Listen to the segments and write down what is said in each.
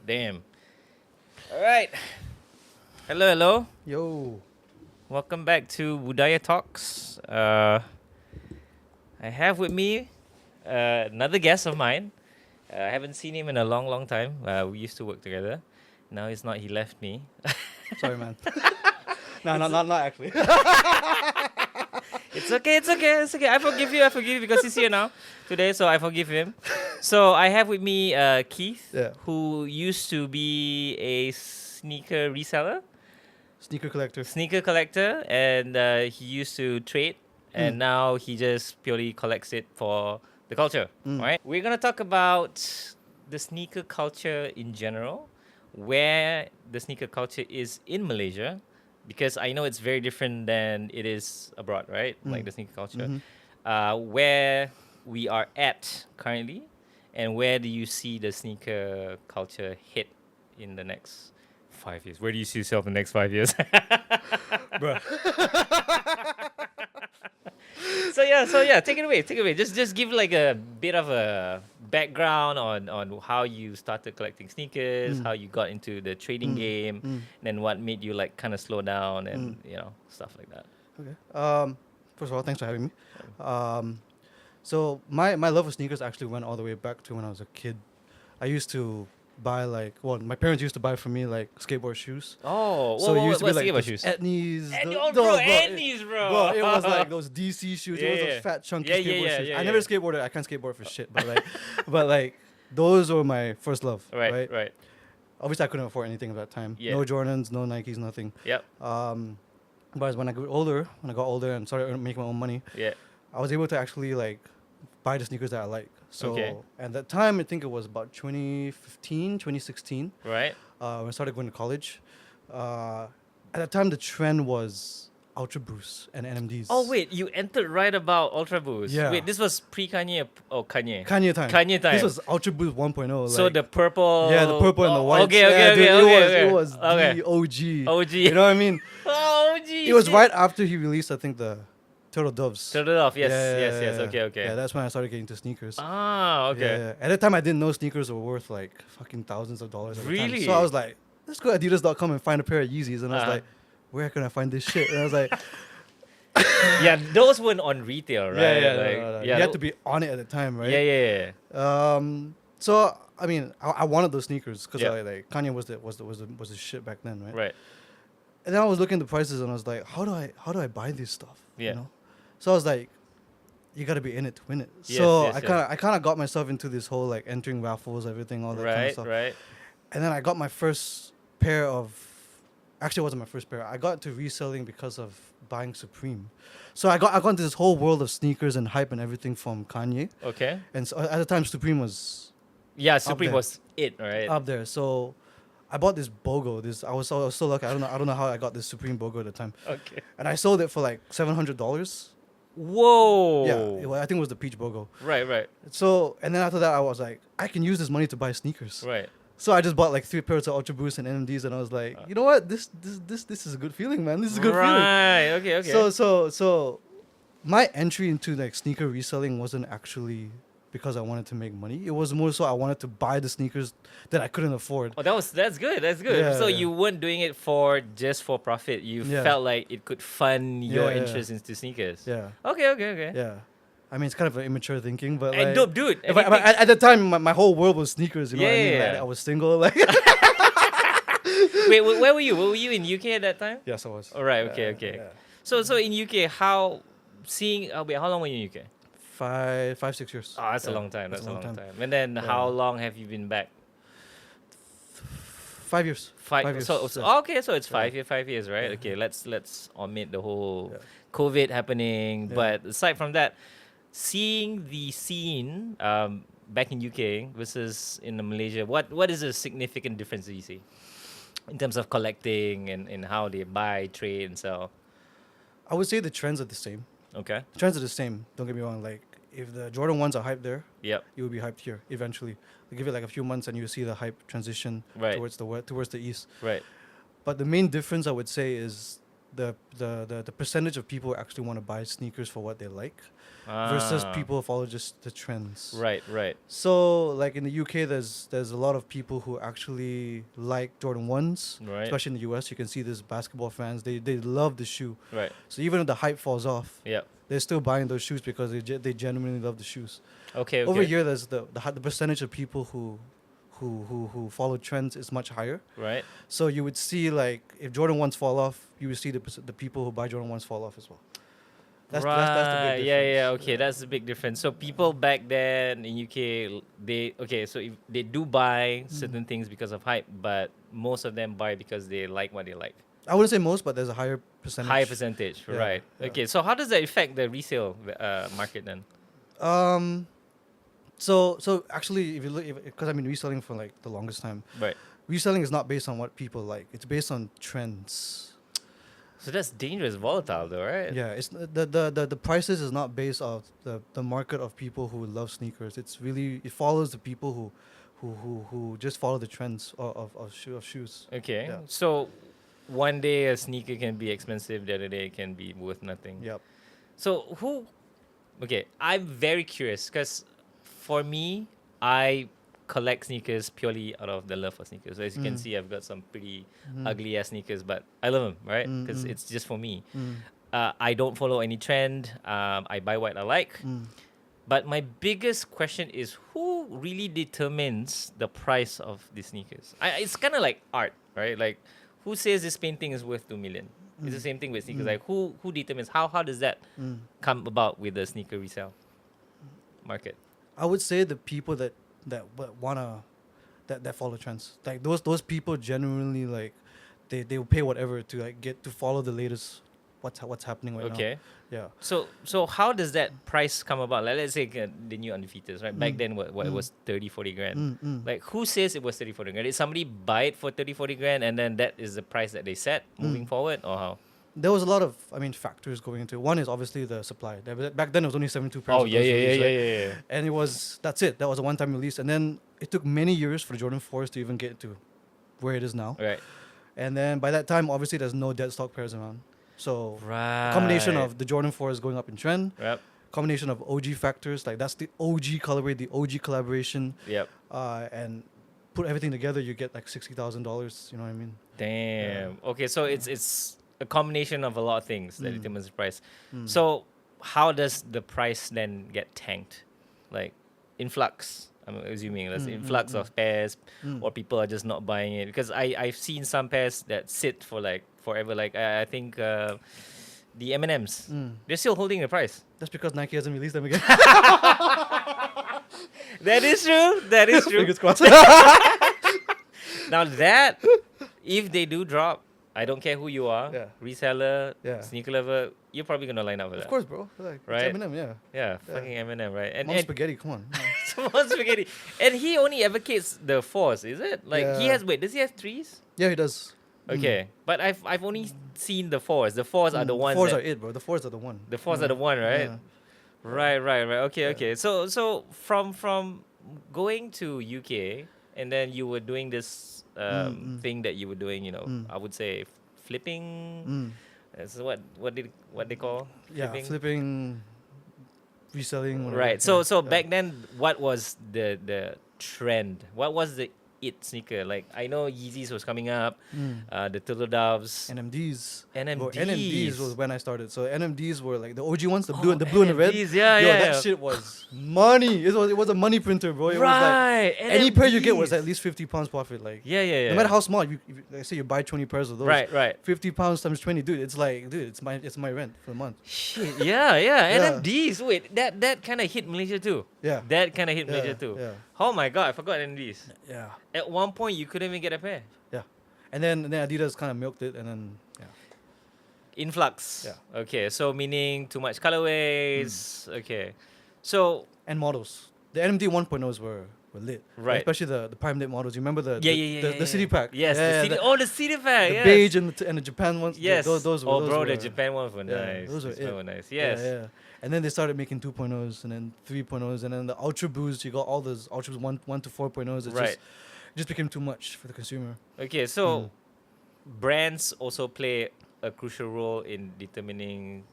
Damn. All right. Hello, hello. Yo. Welcome back to Budaya Talks. I have with me another guest of mine. I haven't seen him in a long, long time. We used to work together. Now he's not. He left me. Sorry, man. No, not actually. It's okay. It's okay. It's okay. I forgive you. I forgive you because he's here now today. So I forgive him. So I have with me Keith, who used to be a sneaker reseller. Sneaker collector. And he used to trade, and now he just purely collects it for the culture. Right? We're gonna talk about the sneaker culture in general, where the sneaker culture is in Malaysia, because I know it's very different than it is abroad, right? Like the sneaker culture, where we are at currently, and where do you see the sneaker culture hit in the next 5 years? Where do you see yourself in the next 5 years? Bruh. So yeah, take it away. Just give like a bit of a background on how you started collecting sneakers, how you got into the trading game, and then what made you like kind of slow down and stuff like that. Okay. First of all, thanks for having me. So my love of sneakers actually went all the way back to when I was a kid. I used to buy my parents used to buy for me like skateboard shoes. Oh, so it used to be like skateboard shoes? Etnies. Etnies, bro. Bro, it was like those DC shoes. Yeah, it was yeah. those fat chunky Yeah, skateboard shoes. yeah, I never skateboarded. I can't skateboard for shit. But like those were my first love. Right. Obviously, I couldn't afford anything at that time. Yeah. No Jordans, no Nikes, nothing. Yep. But when I got older, and started making my own money, Yeah. I was able to actually like buy the sneakers that I like. So Okay. at that time, I think it was about 2015, 2016. Right. When I started going to college. At that time, the trend was Ultra Boost and NMDs. Oh wait, you entered right about Ultra Boost. Yeah. Wait, this was pre-Kanye or Kanye? Kanye time. Kanye time. This was Ultra Boost 1.0. So like, the purple. yeah, the purple and the white. Okay. It was Okay. the OG. OG. You know what I mean? Oh, OG. It was right after he released, I think, the Turtle Doves. Turtle off. Yes. Yeah. Okay. Yeah, that's when I started getting into sneakers. Ah, okay. Yeah. At that time, I didn't know sneakers were worth like fucking thousands of dollars. At the time. Really? So I was like, let's go to Adidas.com and find a pair of Yeezys. And I was like, where can I find this shit? And I was like, Yeah, those weren't on retail, right? no. You had to be on it at the time, right? Yeah. So I mean, I wanted those sneakers because Yeah. like Kanye was the shit back then, right? Right. And then I was looking at the prices and I was like, how do I buy this stuff? Yeah. You know? So I was like, you got to be in it to win it. Yes, So yes, I kind of got myself into this whole like entering raffles, everything, all that kind of stuff. Right. And then I got my first pair of. Actually, it wasn't my first pair. I got into reselling because of buying Supreme. So I got into this whole world of sneakers and hype and everything from Kanye. Okay. And so at the time, Supreme was Yeah, Supreme there. was it, right? up there. So I bought this BOGO. I was so lucky. I don't know how I got this Supreme BOGO at the time. Okay. And I sold it for like $700. Whoa. Yeah, I think it was the Peach BOGO. Right. So and then after that, I was like, I can use this money to buy sneakers. Right. So I just bought like 3 pairs of Ultra Boost and NMDs, and I was like, you know what? This is a good feeling, man. This is a good feeling. Right. Okay. So my entry into like sneaker reselling wasn't actually because I wanted to make money. It was more so I wanted to buy the sneakers that I couldn't afford. Oh, that's good. Yeah, So yeah. you weren't doing it just for profit. You Yeah. felt like it could fund your Yeah. interest into sneakers. Yeah, Okay. yeah. I mean, it's kind of an immature thinking, but And like, dope, dude. but at the time, my whole world was sneakers. You know what I mean? Yeah. Like, I was single. Like, Wait, where were you? Were you in UK at that time? yes, I was. All right. Okay. Yeah. So in UK, how long were you in UK? 5, 6 years. Oh, that's a Yeah, long time. That's a long time. time. And then Yeah. how long have you been back? 5 years. 5 years. So Yeah. okay, so it's Yeah. 5 years, right? Yeah. Okay, let's omit the whole Yeah. COVID happening. Yeah. But aside from that, seeing the scene back in UK versus in Malaysia, what is a significant difference that you see in terms of collecting and how they buy, trade, and sell? I would say the trends are the same. Okay. The trends are the same. Don't get me wrong. Like, if the Jordan 1s are hyped there, Yep. you will be hyped here eventually. They give it like a few months and you see the hype transition Right. towards the east. Right. But the main difference I would say is the percentage of people who actually want to buy sneakers for what they like versus people who follow just the trends. Right. So like in the UK, there's a lot of people who actually like Jordan 1s, Right. especially in the US. You can see this basketball fans, they love the shoe. Right. So even if the hype falls off, Yeah. they're still buying those shoes because they genuinely love the shoes. Okay. Over here, there's the percentage of people who follow trends is much higher. Right. So you would see like if Jordan 1s fall off, you would see the people who buy Jordan 1s fall off as well. That's the big difference. Yeah. Okay, that's the big difference. So people back then in UK, so if they do buy certain things because of hype, but most of them buy because they like what they like. I wouldn't say most, but there's a higher percentage. Higher percentage, Yeah, right? yeah. Okay, so how does that affect the resale market then? So actually, if you look, because I've been reselling for like the longest time, Right. reselling is not based on what people like. It's based on trends. So that's dangerous, volatile, though, right? Yeah, it's the prices is not based off the market of people who love sneakers. It's really it follows the people who just follow the trends of shoes. Okay. Yeah. So one day a sneaker can be expensive, the other day it can be worth nothing. Yep. So okay, I'm very curious because for me, I collect sneakers purely out of the love for sneakers. So as you can see, I've got some pretty ugly ass sneakers, but I love them, right? Because it's just for me. I don't follow any trend. I buy what I like. But my biggest question is who really determines the price of the sneakers? It's kind of like art, right? Like who says this painting is worth 2 million? It's the same thing with sneakers. Like who determines how does that come about with the sneaker resale market? I would say the people that follow trends. Like those people genuinely like they will pay whatever to like get to follow the latest what's happening right now. Okay. Yeah. So how does that price come about? Like, let's say the new Undefeateds, right? Back then, what it was 30-40 grand. Like, who says it was 30-40 grand? Did somebody buy it for 30-40 grand and then that is the price that they set moving forward, or how? There was a lot of factors going into it. One is obviously the supply. Back then it was only 72 pairs. Oh of yeah, those yeah, yeah, released, yeah, right? yeah, yeah. And that's it. That was a one-time release, and then it took many years for the Jordan 4s to even get to where it is now. Right. And then by that time, obviously, there's no dead stock pairs around. So Right. combination of the Jordan 4s going up in trend, Yep. combination of OG factors, like that's the OG colorway, the OG collaboration, Yep. and put everything together, you get like $60,000. You know what I mean? Damn. Okay, so it's a combination of a lot of things that determines the price. So how does the price then get tanked? Like influx, I'm assuming there's influx of pairs, or people are just not buying it, because I've seen some pairs that sit for like forever. Like I think the M&Ms, they're still holding the price. That's because Nike hasn't released them again. That is true. That is true. Fingers crossed. Now that if they do drop, I don't care who you are, Yeah. reseller, Yeah. sneaker lover, you're probably gonna line up for that. Of course, bro. Like, it's Right? Eminem, yeah. Yeah, fucking Eminem, right? Mom spaghetti, come on. Someone spaghetti. And he only advocates the 4s, is it? Like he Yeah. has does he have 3s? Yeah, he does. Okay. But I've only seen the 4s. The 4s are the ones Fours that, are it, bro. The fours are the one. the 4s are the one, right? Yeah. Right. Okay. So from going to UK and then you were doing this thing that you were doing, I would say flipping. So what they call Yeah, flipping, reselling. Whatever. Right. Yeah. So back then, what was the trend? What was the it sneaker? Like I know Yeezys was coming up, the Turtle Doves, NMDs. NMDs. Bro, NMDs was when I started. So NMDs were like the OG ones, the blue, Oh, the blue and the red. NMDs, yeah, Yo, yeah, that yeah. shit was money. It was a money printer, bro. It was Right. like any pair you get was NMDs. at least 50 pounds profit. Like Yeah. no matter how small, if let's say you buy 20 pairs of those. Right. 50 pounds times 20, dude. It's like, dude, it's my rent for the month. Shit. Yeah. NMDs. Wait, that kind of hit Malaysia too. Yeah. That kind of hit Malaysia too. Yeah. Oh my god, I forgot NMDs. Yeah. At one point, you couldn't even get a pair. Yeah. And then Adidas kind of milked it, and then Influx. Yeah. Okay, so meaning too much colorways. Okay. So and models. The NMD 1.0s were lit. Right. Especially the Prime Knit models. You remember the the city pack? Yes, Yeah, the city. The city pack. the Yes. beige and the Japan ones. Yes. Those were. Oh, those bro, were, the Japan ones were yeah, nice. those were Japan it. were nice. Yes. Yeah. And then they started making 2.0s and then 3.0s and then the Ultra Boost. You got all those Ultra 1 to 4.0s. It Right. just became too much for the consumer. Okay, so brands also play a crucial role in determining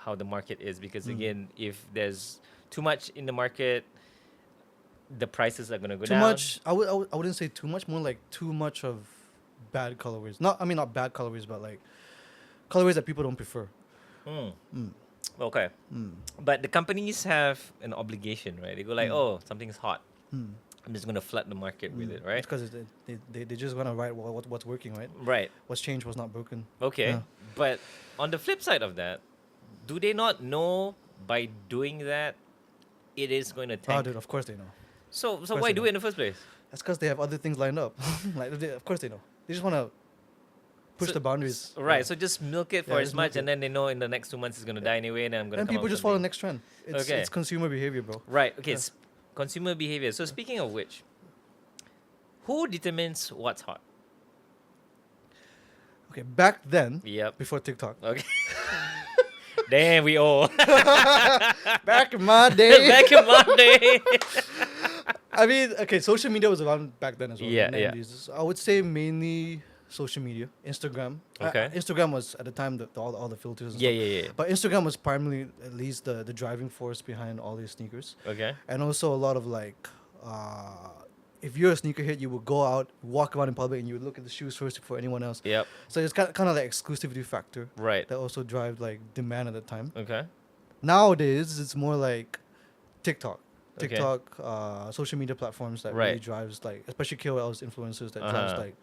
how the market is, because again, if there's too much in the market, the prices are gonna go Too down. much. I wouldn't say too much. More like too much of bad colorways. Not bad colorways, but like colorways that people don't prefer. Okay, but the companies have an obligation, right? They go like, oh, something's hot. I'm just gonna flood the market with it, right? It's because they just want to write what's working, right? Right. What's changed, what's not broken. Okay. Yeah. But on the flip side of that, do they not know by doing that it is going to Oh, tank? dude, of course they know. So course why they do know. it in the first place? That's because they have other things lined up. Of course they know. They just want to push So- the boundaries. Right. Yeah. So just milk it for Yeah, as just much, milk and then they know in the next 2 months it's going to die anyway, and I'm going to And come people out just follow the something. next trend. Okay. It's consumer behavior, bro. Right. Okay. Yeah. Consumer behavior. So speaking of which, who determines what's hot? Okay, back then, Yep. before TikTok, Okay. Damn, we all. back in my day, Back in my day. I mean, okay, social media was around back then as well. Yeah, in the yeah. 90s. I would say mainly social media, Instagram. Okay. Instagram was at the time all the filters. And Yeah, stuff. yeah, yeah. But Instagram was primarily at least the driving force behind all these sneakers, Okay. and also a lot of like, if you're a sneakerhead, you would go out, walk around in public, and you would look at the shoes first before anyone else. Yep. So it's kind of like exclusivity factor Right. that also drive like demand at the time. Okay. Nowadays, it's more like TikTok. Okay. TikTok, social media platforms that Right. really drives like, especially KOLs, influencers that drives Uh-huh. like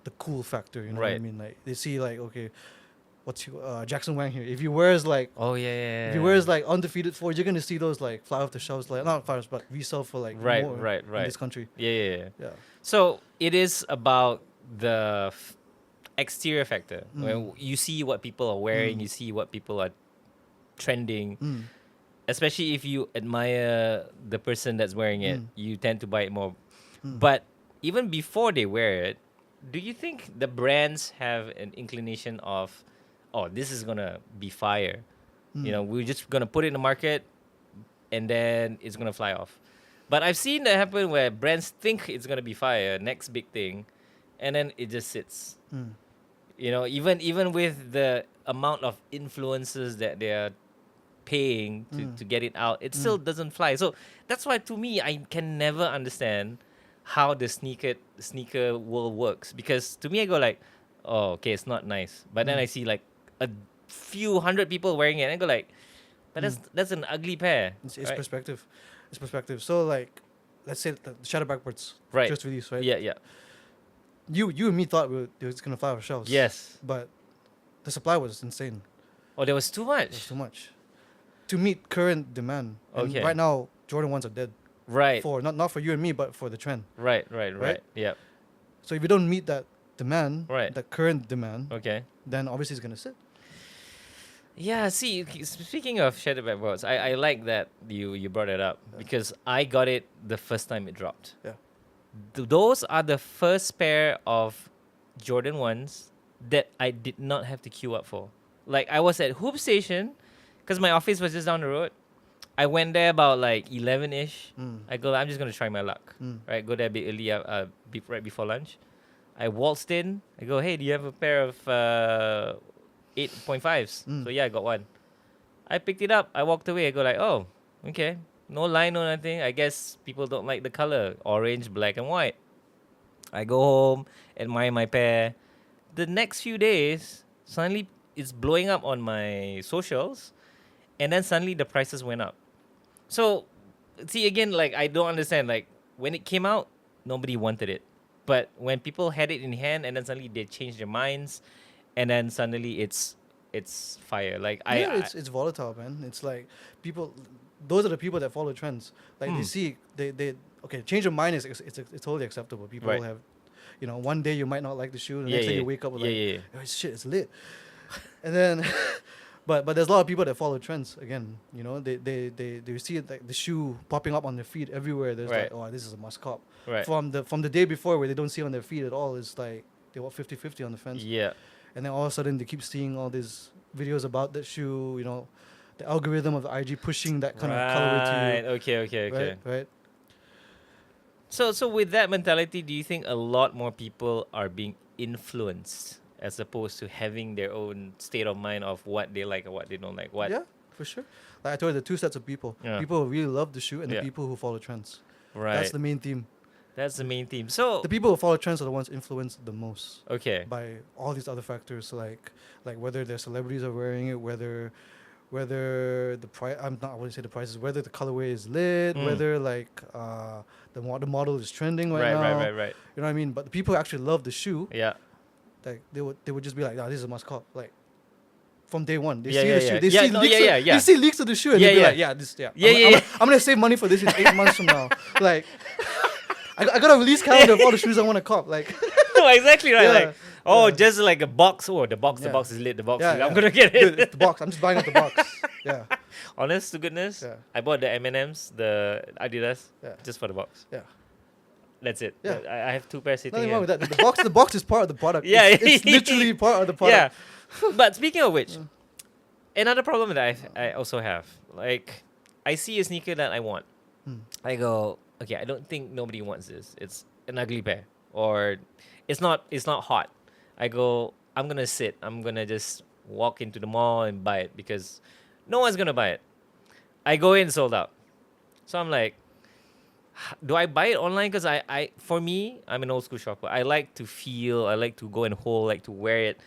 the cool factor. You know what I Right. mean? Like they see like, okay, what's Jackson Wang here? If he wears like, Oh yeah, yeah. if he wears like undefeated 4, you're gonna see those like fly off the shelves, like not flyers, but resell for like Right, more right, in right. this country. Yeah, yeah, yeah. Yeah. So it is about the exterior factor. When you see what people are wearing, you see what people are trending. Especially if you admire the person that's wearing it, you tend to buy it more. But even before they wear it, do you think the brands have an inclination of, oh, this is gonna be fire? You know, we're just gonna put it in the market, and then it's gonna fly off. But I've seen that happen where brands think it's gonna be fire, next big thing, and then it just sits. You know, even with the amount of influencers that they are paying to get it out, it still doesn't fly. So that's why, to me, I can never understand how the sneaker world works, because to me I go like, oh, okay, it's not nice, but then I see like a few hundred people wearing it and I go like, but that's an ugly pair. It's right? perspective. It's perspective. So like, let's say the Shadow Backwards Right. just released, right? Yeah, yeah. You and me thought it was gonna fly off shelves. Yes. But the supply was insane. Oh, there was too It was much. too much to meet current demand. And Okay. right now, Jordan 1s are dead. Right. For not for you and me, but for the trend. Right. Right? Yeah. So if you don't meet that demand, Right. that current demand, Okay. then obviously it's gonna sit. Yeah, see, speaking of Shadow Backwards, I like that you brought it up, because I got it the first time it dropped. Yeah. Those are the first pair of Jordan 1s that I did not have to queue up for. Like, I was at Hoop Station, because my office was just down the road. I went there about like 11-ish. I go, I'm just going to try my luck. Right, go there a bit early, right before lunch. I waltzed in. I go, hey, do you have a pair of 8.5s? So yeah, I got one. I picked it up. I walked away. I go like, oh, okay. No line, no nothing. I guess people don't like the color. Orange, black, and white. I go home, admire my pair. The next few days, suddenly it's blowing up on my socials. And then suddenly the prices went up. So, see, again, like, I don't understand. Like, when it came out, nobody wanted it. But when people had it in hand and then suddenly they changed their minds, and then suddenly it's fire. Like, It's volatile, man. It's like people, those are the people that follow trends. Like they see, they okay, change of mind is it's totally acceptable. People Right. have, one day you might not like the shoe, the Yeah, next day yeah. you wake up with Yeah, like, yeah, yeah. oh shit, it's lit. And then, but there's a lot of people that follow trends. Again, they see it, like the shoe popping up on their feed everywhere. There's Right. like, oh, this is a must cop. Right. From the day before where they don't see it on their feed at all, it's like they want 50-50 on the fence. Yeah. And then all of a sudden they keep seeing all these videos about that shoe, the algorithm of the IG pushing that kind of colorway to Right. you. Okay. Right. So with that mentality, do you think a lot more people are being influenced as opposed to having their own state of mind of what they like or what they don't like. What? Yeah, for sure. Like I told you, the two sets of people: Yeah. people who really love the shoe and Yeah. the people who follow trends. Right. That's the main theme. That's the main theme. So The people who follow trends are the ones influenced the most okay. by all these other factors, like whether their celebrities are wearing it, whether the price, I wouldn't say the prices, whether the colorway is lit, whether the model is trending right now. Right. You know what I mean? But the people who actually love the shoe, Yeah. like they would just be like, "Nah, this is a must cop." Like from day one, they Yeah, see yeah, the shoe, yeah. they Yeah, see no, leaks. yeah, yeah. They see leaks of the shoe, and Yeah, they be yeah. like, "Yeah, this, yeah, Yeah, I'm, yeah, I'm, yeah. I'm gonna save money for this in 8 months from now." Like, I got a release calendar of all the shoes I want to cop. Like, No, exactly right. Yeah. Like, oh, Yeah. just like a box. Oh, the box Yeah. is lit. The box Yeah, is lit. I'm yeah. gonna get dude, it. it's the box. I'm just buying out the box. Yeah, Honest to goodness, Yeah. I bought the M&Ms, the Adidas, Yeah. just for the box. yeah. That's it. Yeah. I have 2 pairs sitting Nothing here. wrong with that. The box is part of the product. Yeah. it's literally part of the Yeah. product. But speaking of which, another problem that I also have, like, I see a sneaker that I want. Hmm. I go, okay, I don't think nobody wants this. It's an ugly pair, or it's not hot. I go, I'm gonna sit. I'm gonna just walk into the mall and buy it because no one's gonna buy it. I go in, sold out. So I'm like, do I buy it online? Because for me, I'm an old school shopper. I like to feel, I like to go and hold, like to wear it.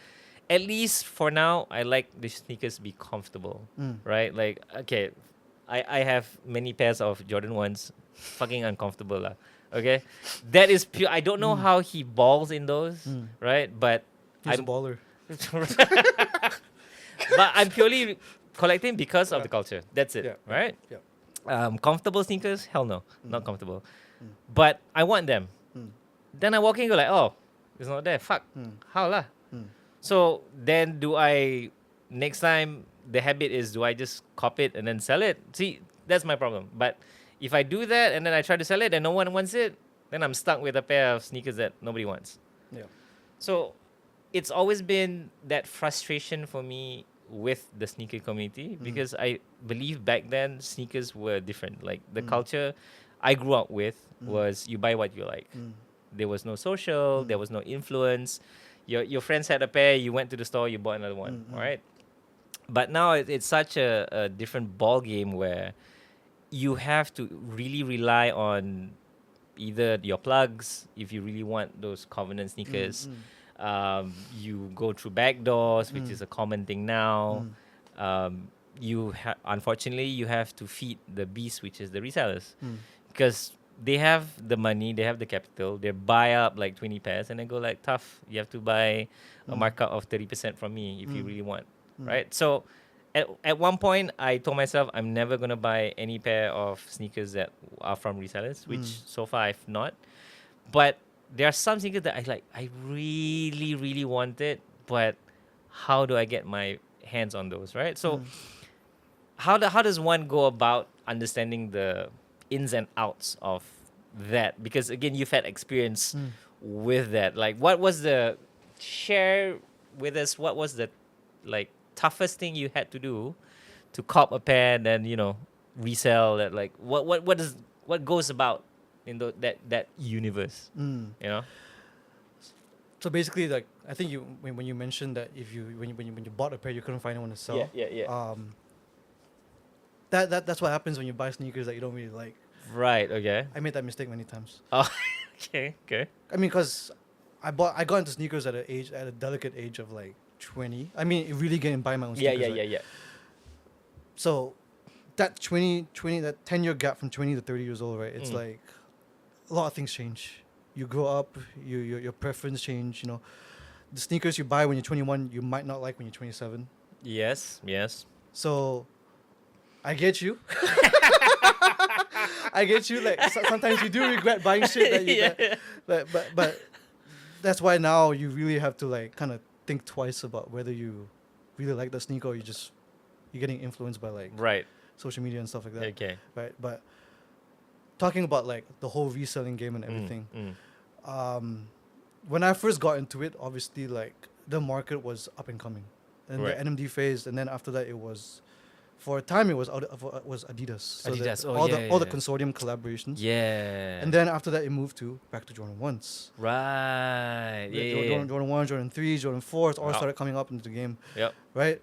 At least for now, I like the sneakers to be comfortable, right? Like, okay, I have many pairs of Jordan 1s, fucking uncomfortable lah. Okay, that is pure. I don't know how he balls in those, right? But He's I'm a baller. but I'm purely collecting because of the culture. That's it, Yeah. right? Yeah. Comfortable sneakers? Hell no, not comfortable. But I want them. Then I walk in and go like, oh, it's not there. Fuck. How lah? So then do I, next time the habit is, do I just cop it and then sell it? See, that's my problem. But if I do that and then I try to sell it and no one wants it, then I'm stuck with a pair of sneakers that nobody wants. Yeah. So it's always been that frustration for me with the sneaker community because I believe back then sneakers were different. Like the culture I grew up with was you buy what you like. There was no social, there was no influence. Your friends had a pair, you went to the store, you bought another one, all right? But now it's such a different ball game where you have to really rely on either your plugs if you really want those Covenant sneakers. You go through back doors, which is a common thing now. Unfortunately, you have to feed the beast, which is the resellers, because they have the money, they have the capital. They buy up like 20 pairs and then go like, tough. You have to buy a markup of 30% from me if you really want, right? So at one point, I told myself I'm never gonna buy any pair of sneakers that are from resellers, which so far I've not. But there are some sneakers that I like. I really, really want it, but how do I get my hands on those, right? So how does one go about understanding the ins and outs of that? Because again, you've had experience with that. Like, what was the, share with us, what was the like toughest thing you had to do to cop a pair and then, resell that? Like, what goes about in that universe, you know? So basically, like I think when you mentioned that when you bought a pair you couldn't find anyone to sell. Yeah. That's what happens when you buy sneakers that you don't really like. Right. Okay. I made that mistake many times. Oh, okay. I mean, because I got into sneakers at a delicate age of like 20. I mean, really getting buy my own Yeah. sneakers. Right? So that 10-year gap from 20 to 30 years old, right? It's like a lot of things change. You grow up, your preference change. The sneakers you buy when you're 21, you might not like when you're 27. Yes. So, I get you. I get you. Like sometimes you do regret buying shit that you. But that's why now you really have to like kind of think twice about whether you really like the sneaker or you're getting influenced by like Right. social media and stuff like that. Okay. Right. But talking about like the whole reselling game and everything. When I first got into it, obviously like the market was up and coming, and Right. the NMD phase, and then after that it was For a time, it was Adidas. So Adidas. all the consortium collaborations. Yeah. And then after that, it moved to back to Jordan 1s. Right. Jordan 1, Jordan 3, Jordan 4s all started coming up into the game. Yep. Right?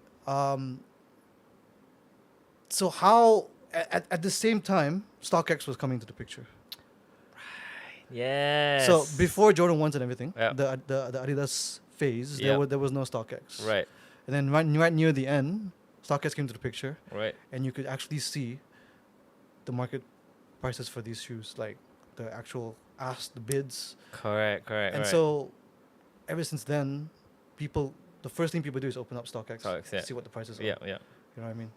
So how, at the same time, StockX was coming to the picture. Yes. So before Jordan 1s and everything, Yep. the Adidas phase, Yep. there was no StockX. Right. And then right near the end, StockX came to the picture. Right. And you could actually see the market prices for these shoes, like the actual the bids. Correct. And so ever since then, the first thing people do is open up StockX to see what the prices are. Yeah. You know what I mean?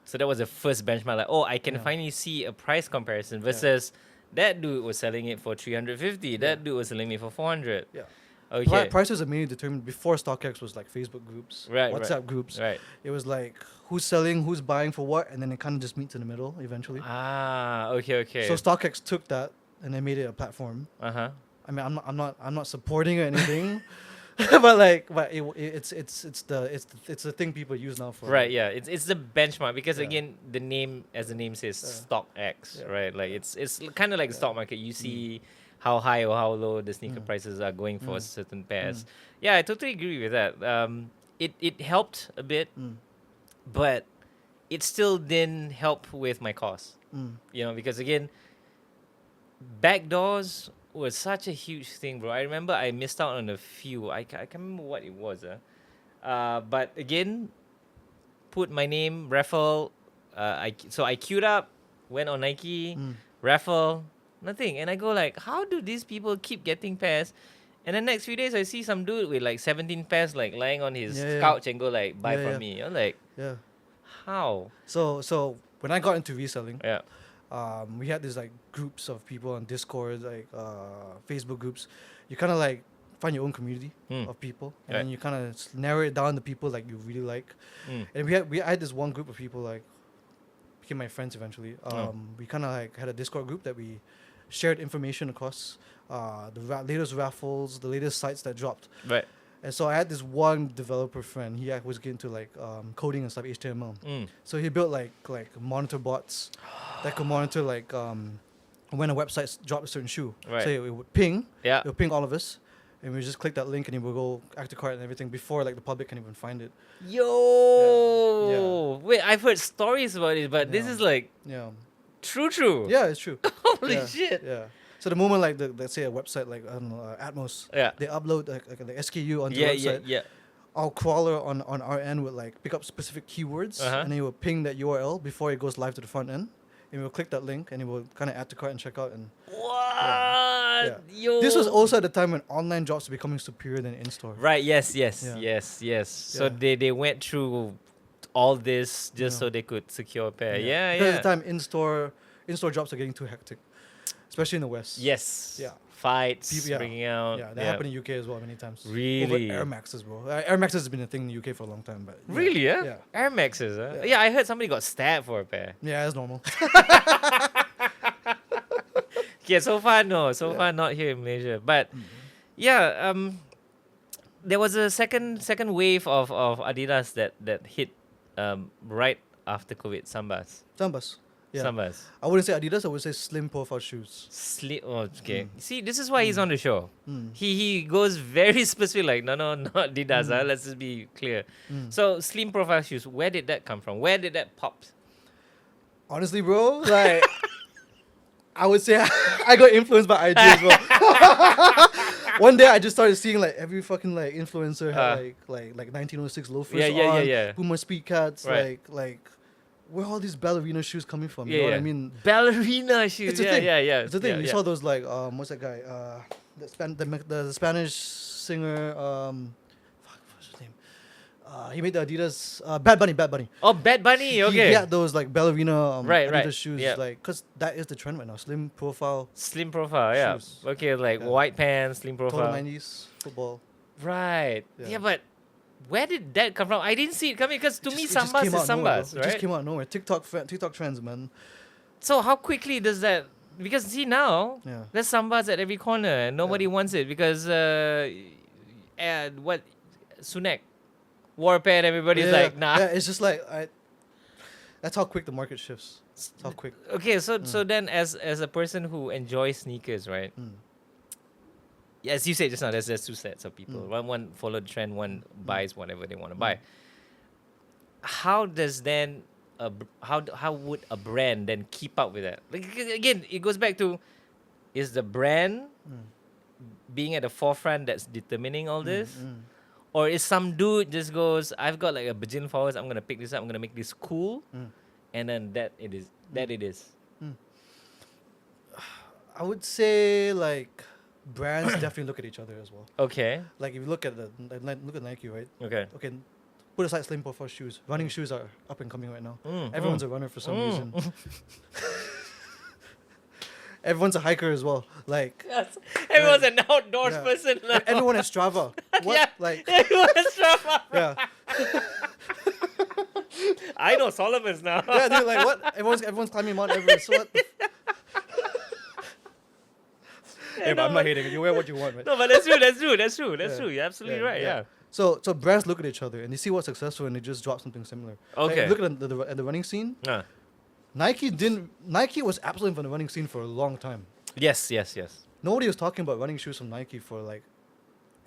So that was the first benchmark. Like, oh, I can Yeah. finally see a price comparison versus that dude was selling it for 350. That dude was selling it for 400. Yeah. Okay. Prices are mainly determined before StockX was like Facebook groups, WhatsApp groups. Right. It was like who's selling, who's buying for what, and then it kind of just meets in the middle eventually. Okay. So StockX took that and they made it a platform. Uh-huh. I mean, I'm not supporting or anything, but it's the thing people use now for. Right, yeah. It's the benchmark because Yeah. again, the name says StockX, Yeah. right? Like it's kind of like the stock market. You see how high or how low the sneaker prices are going for certain pairs. Yeah, I totally agree with that. It helped a bit, but it still didn't help with my cost. You know, because again, backdoors was such a huge thing, bro. I remember I missed out on a few. I can't remember what it was. But again, put my name, raffle. So I queued up, went on Nike, raffle, nothing. And I go like, how do these people keep getting pairs? And the next few days, I see some dude with like 17 pairs like lying on his couch and go like, buy from me. I'm like, how? So when I got into reselling, Yeah. we had these like groups of people on Discord, like Facebook groups. You kind of like find your own community of people, and then you kind of narrow it down to people like you really like. And I had this one group of people like became my friends eventually. We kind of like had a Discord group that we shared information across the latest raffles, the latest sites that dropped. Right. And so I had this one developer friend. He was getting into like coding and stuff, HTML. So he built like monitor bots that could monitor like when a website dropped a certain shoe. Right. So it would ping. Yeah. It would ping all of us, and we just click that link, and it will go add to cart and everything before like the public can even find it. Yo. Wait, I've heard stories about it, but this is like true. Yeah, it's true. Holy shit. Yeah. So the moment like let's say a website like I don't know Atmos, they upload like the SKU onto the website. Yeah. Our crawler on our end would like pick up specific keywords and then it will ping that URL before it goes live to the front end. And we'll click that link and it will kind of add to cart and check out. And What? Yeah. Yo. This was also at the time when online drops were becoming superior than in-store. Right, yes. So they went through all this just so they could secure a pair. Yeah. Because at the time in-store drops are getting too hectic, especially in the West. Yes. Yeah. Fights bringing out. Yeah, that happened in UK as well many times. Really? Over Air Maxes, bro. Air Maxes has been a thing in the UK for a long time, but Really, yeah? Yeah. Air Maxes, huh? Yeah, I heard somebody got stabbed for a pair. Yeah, that's normal. Yeah, so far not here in Malaysia. But there was a second wave of Adidas that hit right after COVID. Sambas. Yeah. Sambas. I wouldn't say Adidas, I would say slim profile shoes. Okay. See, this is why he's on the show. He goes very specific, like, no, not Adidas. Let's just be clear. So, slim profile shoes, where did that come from? Where did that pop? Honestly, bro, like, I would say I got influenced by IG as well. One day I just started seeing like every fucking like influencer had like 1906 loafers on, Puma Speed Cats, like where are all these ballerina shoes coming from? You know what I mean? Ballerina shoes. It's a thing. It's a thing. You saw those like what's that guy? The Spanish singer. What's his name? He made the Adidas. Bad Bunny. Oh, Bad Bunny. Okay. He had those like ballerina Adidas shoes, Yeah. like because that is the trend right now. Slim profile. Yeah. Shoes. Okay, like white pants, slim profile. Total 90s football. Right. Yeah, but where did that come from? I didn't see it coming because to me, It just Sambas came is out of nowhere, Sambas, bro. right? It just came out of nowhere. TikTok trends, man. So how quickly does that? Because see now, Yeah. there's Sambas at every corner and nobody wants it because what Sunak wore a pair and everybody's like, nah. Yeah, it's just like That's how quick the market shifts. That's how quick. Okay, so then as a person who enjoys sneakers, right? As you said just now, there's two sets of people. One follow the trend, one buys whatever they want to buy. How does then how would a brand then keep up with that? Like, again, it goes back to, is the brand being at the forefront that's determining all this? Or is some dude just goes, I've got like a bajillion followers, I'm gonna pick this up, I'm gonna make this cool, and then that it is. I would say like brands definitely look at each other as well. Okay. Like if you look at look at Nike, right? Okay. Okay, put aside slim profile shoes. Running shoes are up and coming right now. Everyone's a runner for some reason. Everyone's a hiker as well. Like Yes. Everyone's an outdoors person. everyone has Strava. What? Yeah. Like Everyone has Strava. yeah. I know Solomon's now. Yeah, dude, like what? Everyone's climbing Mount Everest. So what? Hey, but I'm not hating it. You wear what you want, right? No, but that's true. Yeah. True. You're absolutely right. Yeah. So brands look at each other and they see what's successful and they just drop something similar. Okay. Like, look at the running scene. Nike was absent from the running scene for a long time. Yes. Nobody was talking about running shoes from Nike for like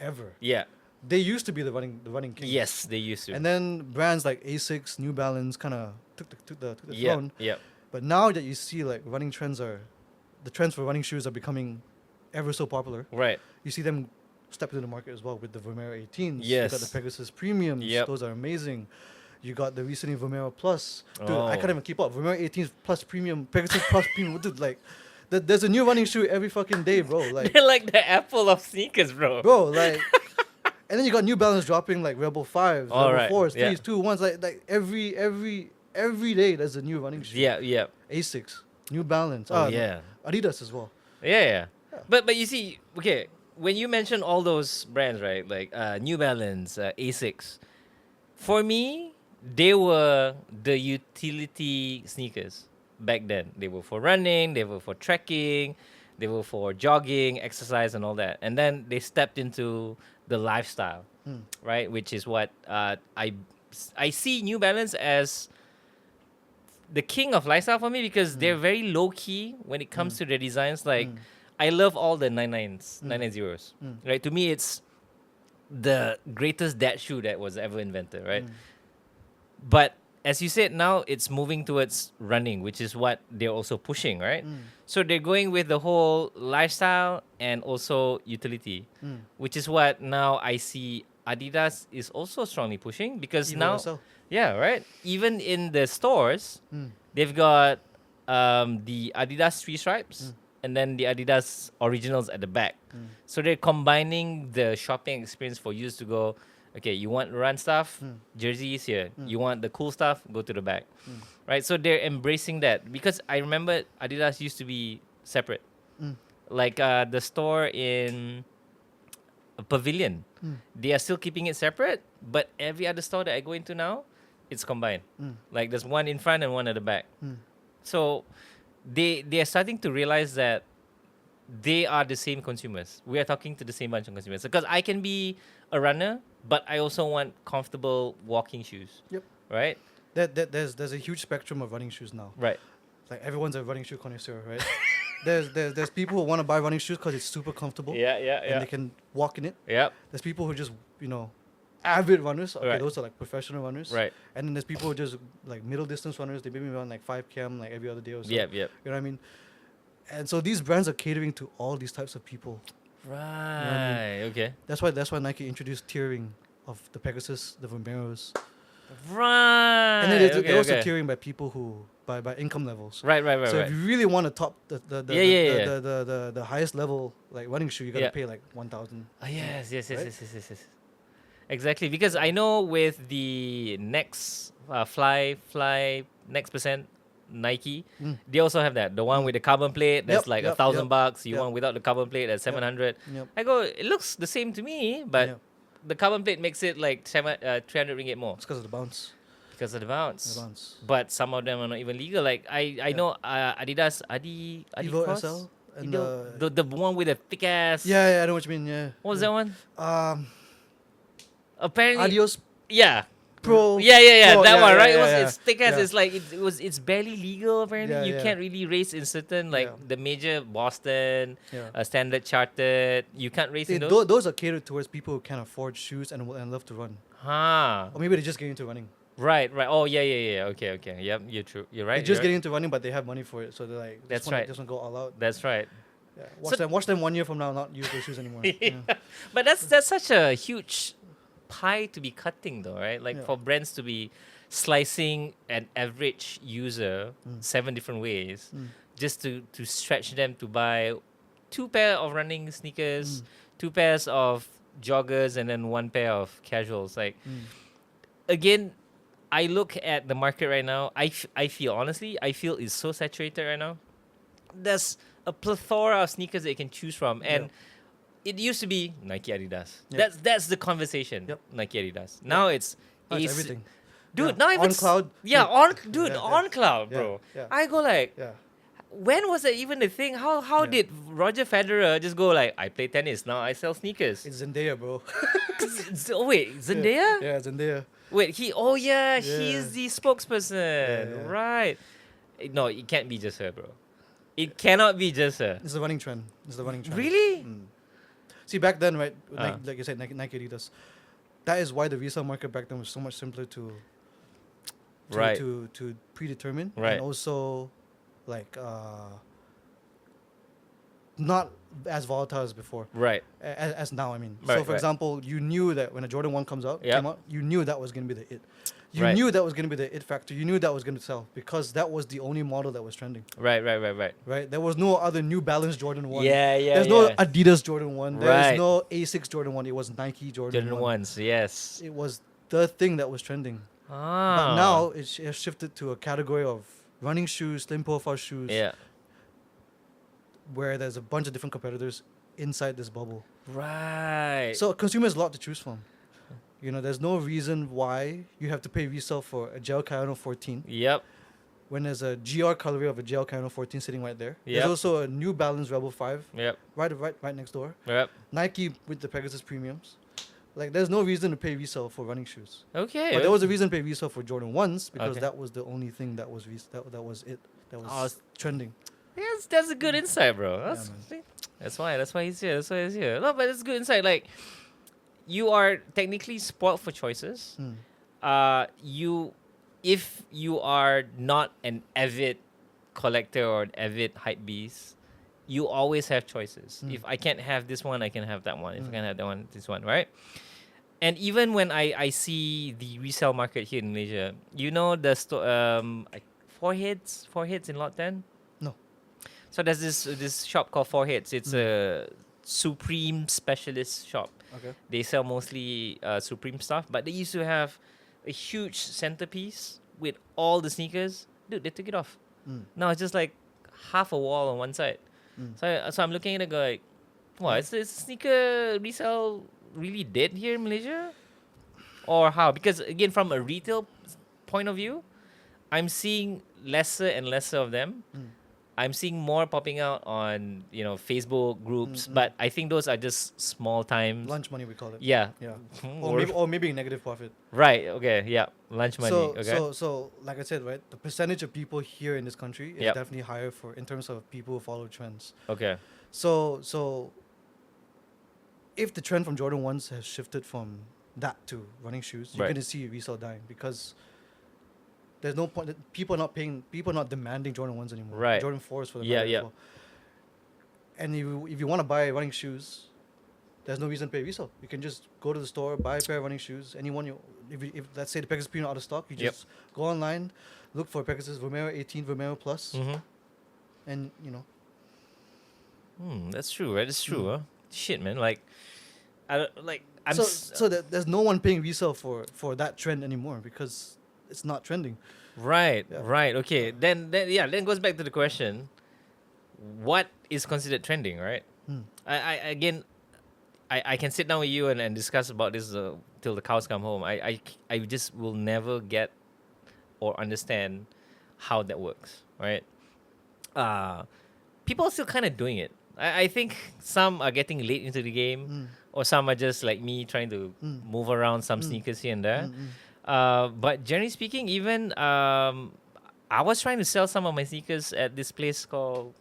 ever. Yeah. They used to be the running king. Yes, they used to. And then brands like Asics, New Balance kind of took the throne. Yeah. But now that you see like the trends for running shoes are becoming ever so popular. Right. You see them step into the market as well with the Vomero 18s. Yes. You got the Pegasus Premiums. Yep. Those are amazing. You got the recently Vomero Plus. Dude, Oh. I can't even keep up. Vomero 18s Plus Premium, Pegasus Plus Premium. Dude, like, there's a new running shoe every fucking day, bro. Like, They're like the Apple of sneakers, bro. like, and then you got New Balance dropping like Rebel 5s, All Rebel right, 4s, 3s, yeah. 2, 1s. Like every day there's a new running shoe. Yeah. Asics, New Balance. Oh, yeah. Adidas as well. Yeah. But you see, okay, when you mention all those brands, right, like New Balance, Asics, for me, they were the utility sneakers back then. They were for running, they were for trekking, they were for jogging, exercise, and all that. And then they stepped into the lifestyle, right, which is what I see New Balance as the king of lifestyle for me because they're very low key when it comes to their designs. Like, I love all the 990s, right? To me, it's the greatest dad shoe that was ever invented, right? But as you said, now it's moving towards running, which is what they're also pushing, right? So they're going with the whole lifestyle and also utility, which is what now I see Adidas is also strongly pushing because Evo now, SL. yeah, right? Even in the stores, they've got the Adidas three stripes and then the Adidas originals at the back. So they're combining the shopping experience for users to go, okay, you want run stuff, jerseys here. You want the cool stuff, go to the back. Right? So they're embracing that because I remember Adidas used to be separate. Like the store in Pavilion, they are still keeping it separate, but every other store that I go into now, it's combined. Like there's one in front and one at the back. So they are starting to realize that they are the same consumers. We are talking to the same bunch of consumers. Because I can be a runner, but I also want comfortable walking shoes. Yep. Right? There's a huge spectrum of running shoes now. Right. Like everyone's a running shoe connoisseur, right? there's people who want to buy running shoes because it's super comfortable. Yeah. And they can walk in it. Yep. There's people who just avid runners. Okay, Right. those are like professional runners. Right. And then there's people who just like middle distance runners. They maybe run like 5 km like every other day or so. Yep. You know what I mean? And so these brands are catering to all these types of people. Right. Okay. That's why Nike introduced tiering of the Pegasus, the Vomeros. Right. And then they're also okay. tiering by people who by income levels. Right. So if you really want to top the Yeah. highest level like running shoe, you gotta Yeah. pay like 1,000. Oh, yes. Right? Exactly, because I know with the next fly next percent Nike, they also have that. The one with the carbon plate that's like $1,000. You yep. want without the carbon plate at 700. Yep. I go, it looks the same to me, but Yep. the carbon plate makes it like 300 ringgit more It's because of the bounce. because of the bounce. The bounce. But some of them are not even legal. Like I know Adidas Evo Cross? SL and the one with the thick ass. yeah, I know what you mean. Yeah. What was that one? Um, Apparently. Adios. Yeah. Pro. Yeah, Pro, that one, right? yeah, It's thick as yeah. it's like it's barely legal apparently. Yeah, You yeah. can't really race in certain like Yeah. the major Boston, Yeah. Standard Chartered. You can't race in those. Those are catered towards people who can afford shoes and love to run, Huh. or maybe they just get into running. Right. Oh yeah. Okay. Yep. You're true. You're right. They're just getting into running, but they have money for it, so they're like, That's right. Just wanna go all out. That's right. Yeah. So- Watch them 1 year from now not use those shoes anymore. Yeah. But that's such a huge pie to be cutting though, right? Like Yeah. for brands to be slicing an average user 7 different ways just to stretch them to buy 2 pair of running sneakers, 2 pairs of joggers, and then 1 pair of casuals. Like again, I look at the market right now. I feel honestly, I feel it's so saturated right now. There's a plethora of sneakers that you can choose from, and it used to be Nike, Adidas. Yeah. That's the conversation. Yep. Nike, Adidas. Now it's Now it's Ace- everything. Dude, Yeah. now even On cloud. Yeah, Yeah, yeah. on cloud, Yeah, bro. yeah. I go like, Yeah. when was that even a thing? How Yeah. did Roger Federer just go like, I play tennis, now I sell sneakers? It's Zendaya, bro. Oh wait, Zendaya? Yeah, Zendaya. Wait, he's Yeah. the spokesperson, Yeah. right? No, it can't be just her, bro. It cannot be just her. It's the running trend. Really? See, back then, right? Uh. Like you said, Nike Adidas. That is why the resale market back then was so much simpler to Right. to predetermine, Right. and also like not as volatile as before. Right. As now, I mean. Right, So, for right. example, you knew that when a Jordan 1 came Yep. out, you knew that was going to be the it. You Right. knew that was going to be the it factor. You knew that was going to sell because that was the only model that was trending, Right. right? There was no other New Balance Jordan 1. Yeah. There's no Adidas Jordan 1. There's Right. no Asics Jordan 1. It was Nike Jordan 1. ones, yes. It was the thing that was trending. Ah. But now it has shifted to a category of running shoes, slim profile shoes, Yeah. where there's a bunch of different competitors inside this bubble. Right. So consumers a lot to choose from. You know, there's no reason why you have to pay resale for a gel Kayano 14 Yep. when there's a GR colorway of a gel Kayano 14 sitting right there. Yep. There's also a New Balance Rebel 5 Yep. right next door. Yep. Nike with the Pegasus premiums. Like, there's no reason to pay resale for running shoes. Okay. But there was a reason to pay resale for Jordan 1s because Okay. that was the only thing that was that was it. That was Oh, s- trending. Yes, that's a good insight, bro. That's, man. see, that's why he's here. That's why he's here. No, but it's good insight. Like, you are technically spoiled for choices. If you are not an avid collector or an avid hype beast, you always have choices. If I can't have this one, I can have that one. If I can't have that one, this one, right? And even when I see the resale market here in Malaysia, you know the Foreheads in Lot 10? No. So there's this shop called Foreheads. It's a Supreme specialist shop. Okay. They sell mostly Supreme stuff, but they used to have a huge centerpiece with all the sneakers. Dude, they took it off. Now it's just like half a wall on one side. So I'm looking at it like, what, is this sneaker resale really dead here in Malaysia? Or how? Because again, from a retail point of view, I'm seeing lesser and lesser of them. I'm seeing more popping out on Facebook groups, but I think those are just small times. Lunch money, we call it. Yeah. Yeah. Or- Or maybe negative profit. Right. Okay. Yeah. Lunch money. So, Okay. so like I said, right, the percentage of people here in this country is Yep. definitely higher in terms of people who follow trends. Okay. So if the trend from Jordan 1s has shifted from that to running shoes, you're Right. going to see resale dying because there's no point. People are not demanding Jordan 1s anymore. Right. Jordan 4s for the Yeah, matter as yeah. well. And if you want to buy running shoes, there's no reason to pay resale. You can just go to the store, buy a pair of running shoes. If let's say the Pegasus Premium out of stock, you Yep. just go online, look for Pegasus Vomero 18, Vomero Plus, and That's true, right? It's true, huh? Shit, man. Like, I don't like. I'm there's no one paying resale for that trend anymore because it's not trending. right, Yeah. right. Okay, then it goes back to the question: what is considered trending, right? I can sit down with you and discuss about this till the cows come home. I just will never get or understand how that works, right? People are still kind of doing it. I think some are getting late into the game, or some are just like me trying to move around some sneakers here and there. But generally speaking, even I was trying to sell some of my sneakers at this place called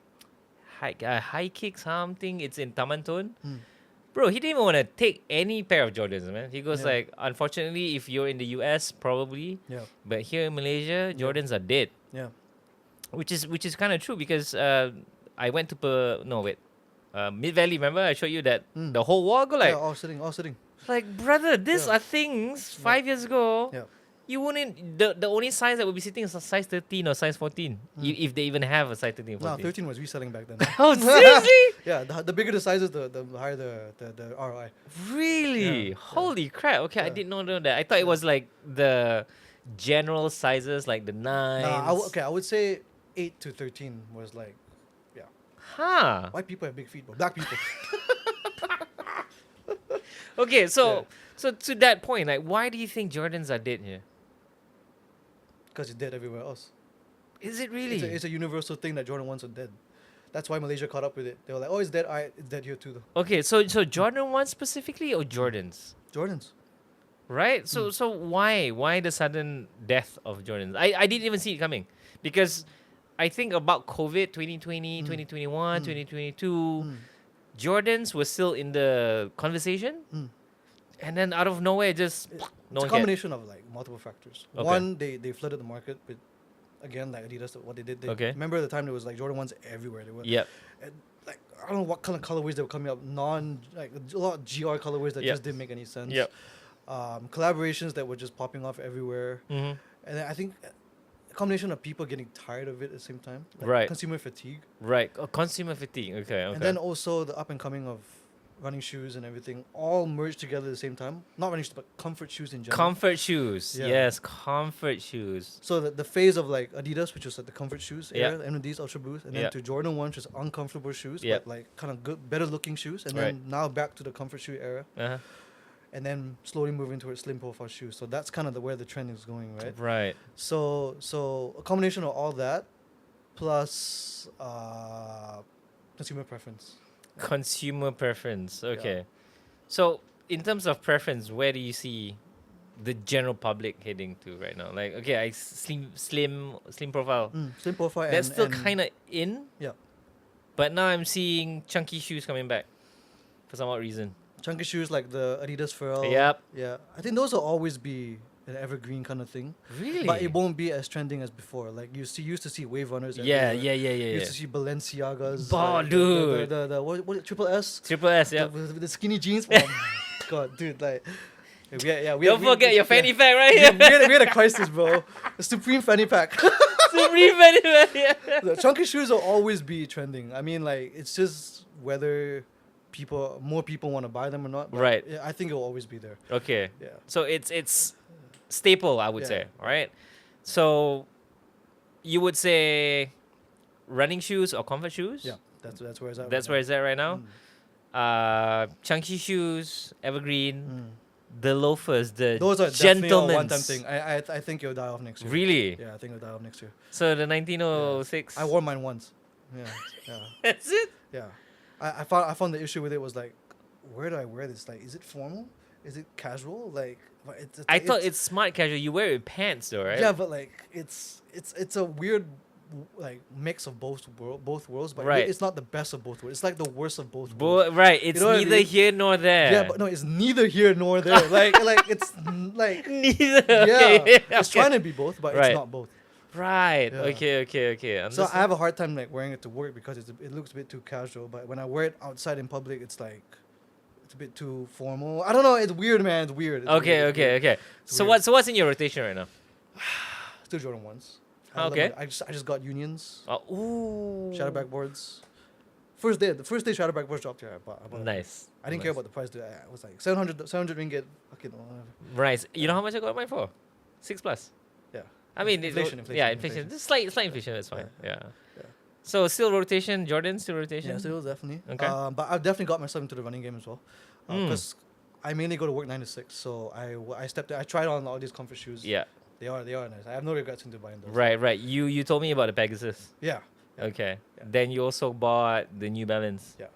High Kick something. It's in Taman Tun. Bro, he didn't even want to take any pair of Jordans, man. He goes Yeah. like, unfortunately, if you're in the US, probably, Yeah. but here in Malaysia, Jordans are dead. Yeah. Which is kind of true because I went to Mid Valley. Remember I showed you that the whole wall go like Yeah, all sitting. like brother. These Yeah. are things 5 years ago. Yeah. You wouldn't the only size that would be sitting is a size 13 or size 14 if they even have a size 13 or No, 14. 13 was reselling back then. Oh seriously? Yeah, the bigger the sizes, the higher the ROI. Really? Yeah. Holy crap! Okay, I Yeah. did not know that. I thought it was like the general sizes, like the nines. I would say 8 to 13 was like, yeah. Huh. White people have big feet, but black people. Okay, so to that point, like, why do you think Jordans are dead here? Because it's dead everywhere else. Is it really? It's a universal thing that Jordan 1s are dead. That's why Malaysia caught up with it. They were like, oh, it's dead. All right, it's dead here too, though. Okay, so Jordan 1 specifically or Jordans? Jordans. Right? So why the sudden death of Jordans? I didn't even see it coming. Because I think about COVID 2020, 2021, 2022, Jordans were still in the conversation. And then out of nowhere, just no It's a one cared. combination of like multiple factors. Okay. One, they flooded the market with, again, like Adidas, what they did. Okay. Remember the time there was like Jordan 1s everywhere. They were Yep. and, like, I don't know what kind of colorways they were coming up. Like a lot of GR colorways that Yep. just didn't make any sense. Yep. Collaborations that were just popping off everywhere. Mm-hmm. And then I think a combination of people getting tired of it at the same time. Like Right. Consumer fatigue. Right. Oh, consumer fatigue. Okay. And then also the up and coming of running shoes and everything all merged together at the same time. Not running shoes, but comfort shoes in general. Comfort shoes. Yeah. Yes, comfort shoes. So the phase of like Adidas, which was like the comfort shoes Yeah. era, MD's Ultra Boost, and Yeah. then to Jordan 1, which is uncomfortable shoes, Yeah. but like kind of good, better looking shoes, and Right. then now back to the comfort shoe era, Uh-huh. and then slowly moving towards slim profile shoes. So that's kind of where the trend is going, right? Right. So a combination of all that, plus consumer preference. Consumer preference. Okay. So, in terms of preference, where do you see the general public heading to right now? Like, okay, slim profile. Slim profile. That's and, still and kind of in. Yeah. But now I'm seeing chunky shoes coming back for some odd reason. chunky shoes like the Adidas Pharrell. Yep. Yeah, I think those will always be an evergreen kind of thing. Really? But it won't be as trending as before. Like used to see wave runners. Yeah, everywhere. yeah. Used to see Balenciagas. Bah, like, dude. The what Triple S. Triple S, yeah. The skinny jeans. Oh my god, dude, like. Don't forget your fanny pack, right? We had a crisis, bro. The Supreme fanny pack. Supreme fanny pack, yeah. The chunky shoes will always be trending. I mean, like, it's just whether more people want to buy them or not. But Right. yeah, I think it will always be there. Okay. Yeah. So it's staple, I would Yeah. say, right? So you would say running shoes or comfort shoes? Yeah, that's where it's at. That's where it's at right now. Chunky shoes, evergreen. The loafers, the Those are definitely a gentlemen's. one-time thing. I think it'll die off next year. Really? Yeah, I think it'll die off next year. So the 1906. I wore mine once. Yeah. That's it. Yeah. I found the issue with it was like, where do I wear this? Like, is it formal? Is it casual? Like, but I thought it's smart casual. You wear it with pants though, right? Yeah, but like it's a weird like mix of both worlds, but Right. it's not the best of both worlds. It's like the worst of both worlds. Right. It's know what I neither mean? here nor there. Yeah, but no, it's neither here nor there. like it's like neither. yeah, Okay, it's trying to be both, but Right. it's not both. Right. Yeah. Okay. So I have a hard time like wearing it to work because it looks a bit too casual. But when I wear it outside in public, it's like it's a bit too formal. I don't know. It's weird, man. It's weird. It's weird. It's weird. Okay. So weird. what's in your rotation right now? Still Jordan 1s. Okay. I just got Unions, Ooh. Shadowback boards. The first day Shadowback boards dropped here. I bought it. Nice. I didn't care about the price. Dude. I was like 700 ringgit. Fucking whatever. Nice. You know how much I got mine for? 6+. Yeah. I mean, Inflation. Yeah, inflation. Just slight inflation. That's fine. Yeah. Yeah. So still rotation. Jordan still rotation. Yeah, still definitely. Okay. But I've definitely got myself into the running game as well. Mm. Because I mainly go to work 9 to 6. So I stepped. I tried on all these comfort shoes. Yeah. They are nice. I have no regrets into buying those. Right. You told me about the Pegasus. Yeah. Okay. Yeah. Then you also bought the New Balance. Yeah.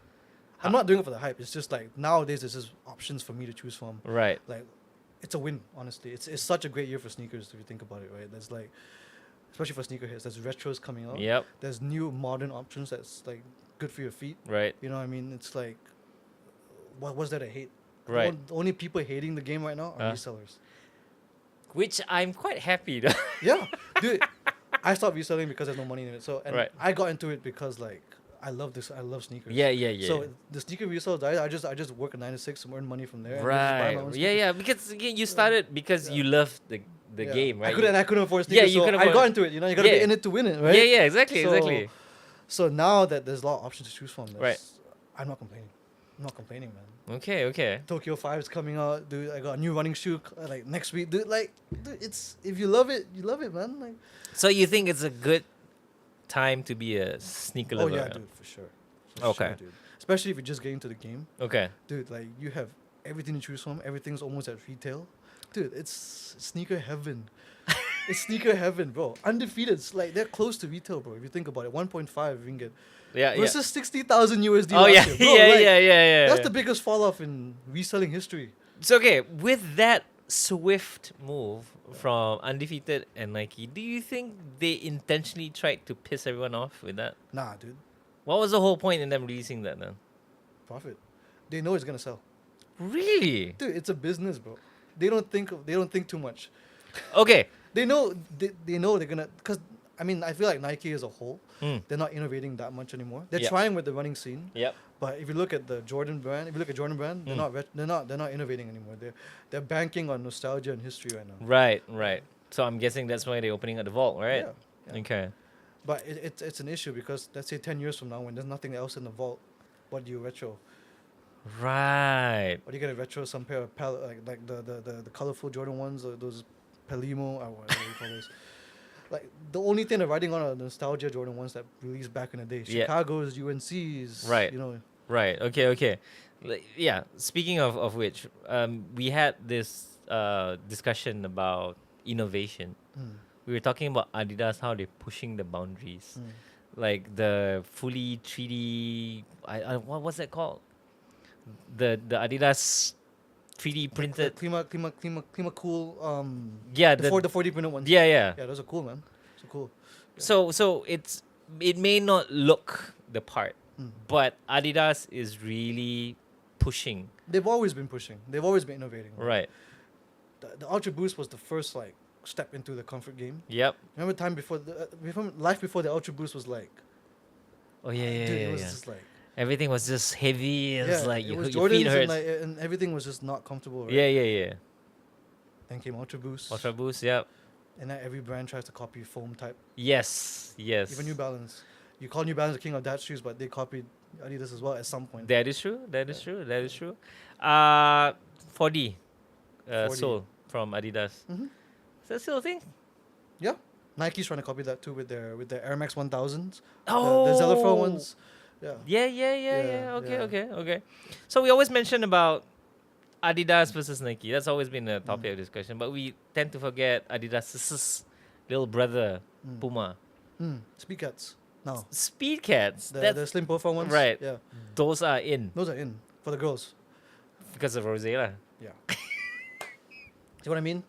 I'm not doing it for the hype. It's just like nowadays there's just options for me to choose from. Right. Like it's a win, honestly. It's such a great year for sneakers if you think about it, right? There's like, especially for sneakerheads, there's retros coming out. Yep. There's new modern options that's like good for your feet. Right. You know what I mean? It's like, what was there to hate? Right. The only people hating the game right now are Uh. resellers. Which I'm quite happy to. Yeah, dude. I stopped reselling because there's no money in it. So and Right. I got into it because like I love this. I love sneakers. Yeah. So the sneaker resale died. I just work a 9 to 6 and earn money from there. And just buy my Right. own Yeah, sneakers. yeah. Because again, you started because you love the Yeah. game, right? I couldn't afford Yeah, sneakers. you so couldn't I got afford- into it. You know, you gotta Yeah. be in it to win it, right? Yeah, exactly, So- exactly. So now that there's a lot of options to choose from, Right. I'm not complaining. I'm not complaining, man. Okay. Tokyo 5 is coming out, dude. I got a new running shoe like next week, dude. Like, dude, it's if you love it, man. Like, So you think it's a good time to be a sneaker oh lover? yeah, dude, for sure. Okay. dude. Especially if you're just getting into the game, Okay. dude. Like, you have everything to choose from. Everything's almost at retail, dude. It's sneaker heaven. It's sneaker heaven, bro. Undefeated. It's like they're close to retail, bro. If you think about it, 1.5 ringgit Yeah, versus 60,000 USD. Oh last yeah, year, bro. yeah, Like, yeah. That's the biggest fall off in reselling history. So okay, with that swift move from Undefeated and Nike, do you think they intentionally tried to piss everyone off with that? Nah, dude. What was the whole point in them releasing that then? Profit. They know it's gonna sell. Really? Dude, it's a business, bro. They don't think too much. Okay. They know they're gonna, because I mean, I feel like Nike as a whole, Mm. they're not innovating that much anymore. They're Yeah. trying with the running scene, Yep. but if you look at the Jordan brand, they're not innovating anymore. They're banking on nostalgia and history right now. Right. So I'm guessing that's why they're opening up the vault, right? Yeah. Okay. But it's an issue because let's say 10 years from now when there's nothing else in the vault, what do you retro? Right. What do you get a retro? Some pair of like the colorful Jordan ones, or those Pelimo, or whatever you call those. Like the only thing they're riding on are nostalgia Jordan ones that released back in the day. Yeah. Chicago's, UNC's, Right. You know, Right. Okay. Yeah. Speaking of which, we had this discussion about innovation. We were talking about Adidas, how they're pushing the boundaries, like the fully 3D. What was that called? The Adidas 3D printed. Klima cool. Yeah. The 40 minute ones. Yeah. Yeah, those are cool, man. So cool. So it may not look the part, but Adidas is really pushing. They've always been pushing. They've always been innovating. Right. The Ultra Boost was the first like step into the comfort game. Yep. Remember time before life before the Ultra Boost was like. Oh yeah. Dude, it was just like. Everything was just heavy. It was like it was your feet Jordans hurts. and everything was just not comfortable. Right? Yeah. Then came Ultra Boost. Ultra Boost. Yep. And now every brand tries to copy foam type. Yes. Even New Balance. You call New Balance the king of that shoes, but they copied Adidas as well at some point. That is true. That is true. 4D, 4D. sole from Adidas. Mhm. Is that still a thing? Yeah. Nike's trying to copy that too with their Air Max 1000s. Oh. The Zellerfro ones. Yeah. Yeah. Yeah. Okay. So we always mention about Adidas versus Nike. That's always been a topic of discussion, but we tend to forget Adidas' little brother, Puma. Speed Cats. No. Speed Cats. The slim profile ones. Right. Yeah. Those are in Those are in for the girls. because of Rosella. Yeah. See what I mean?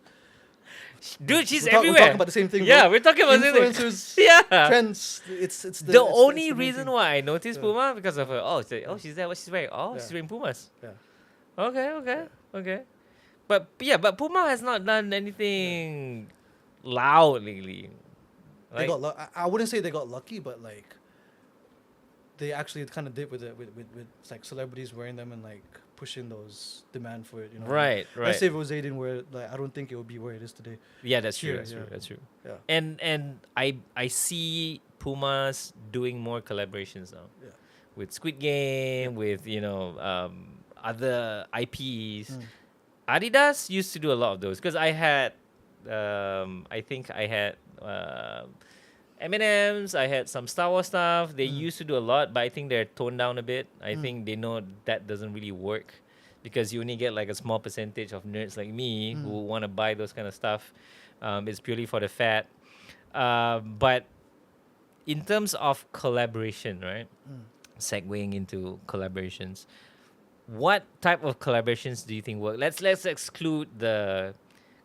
Dude, she's We're everywhere. talking about the same thing. Yeah, bro. we're talking about the same thing. Influencers, Yeah. trends. It's The only it's the main reason thing. why I noticed Yeah. Puma because of her. She's there. What she's wearing? Oh, Yeah. she's wearing Pumas. Yeah. Okay. But Puma has not done anything loud lately. They got I wouldn't say they got lucky, but like they actually kind of did with like celebrities wearing them and like pushing those demand for it. You know. Right. Let's say if Rose didn't wear it, like I don't think it would be where it is today. Yeah, that's true. Here, That's true. yeah. And I see Pumas doing more collaborations now. Yeah. With Squid Game, with other IPs. Adidas used to do a lot of those because I had, I think I had M&M's, I had some Star Wars stuff. They used to do a lot, but I think they're toned down a bit. I think they know that doesn't really work because you only get like a small percentage of nerds like me who want to buy those kind of stuff. It's purely for the fat. But in terms of collaboration, right? Segueing into collaborations, what type of collaborations do you think work? Let's exclude the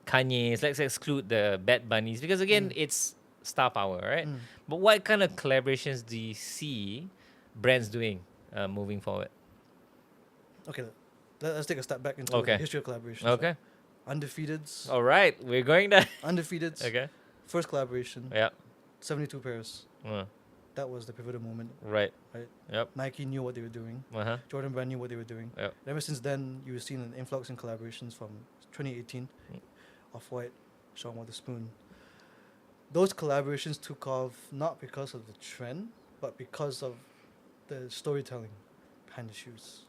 Kanye's, let's exclude the Bad Bunnies, because again, it's star power, right? But what kind of collaborations do you see brands doing moving forward? Okay, let's take a step back into Okay. the history of collaborations. Okay. Undefeateds. All right, we're going there. Undefeateds. Okay. First collaboration. Yeah. 72 pairs. Uh, That was the pivotal moment. right. Right. Yep. Nike knew what they were doing. Uh-huh. Jordan Brand knew what they were doing. Yep. And ever since then, you've seen an influx in collaborations from 2018, Off-White, Sean Wotherspoon. Those collaborations took off not because of the trend, but because of the storytelling behind the shoes.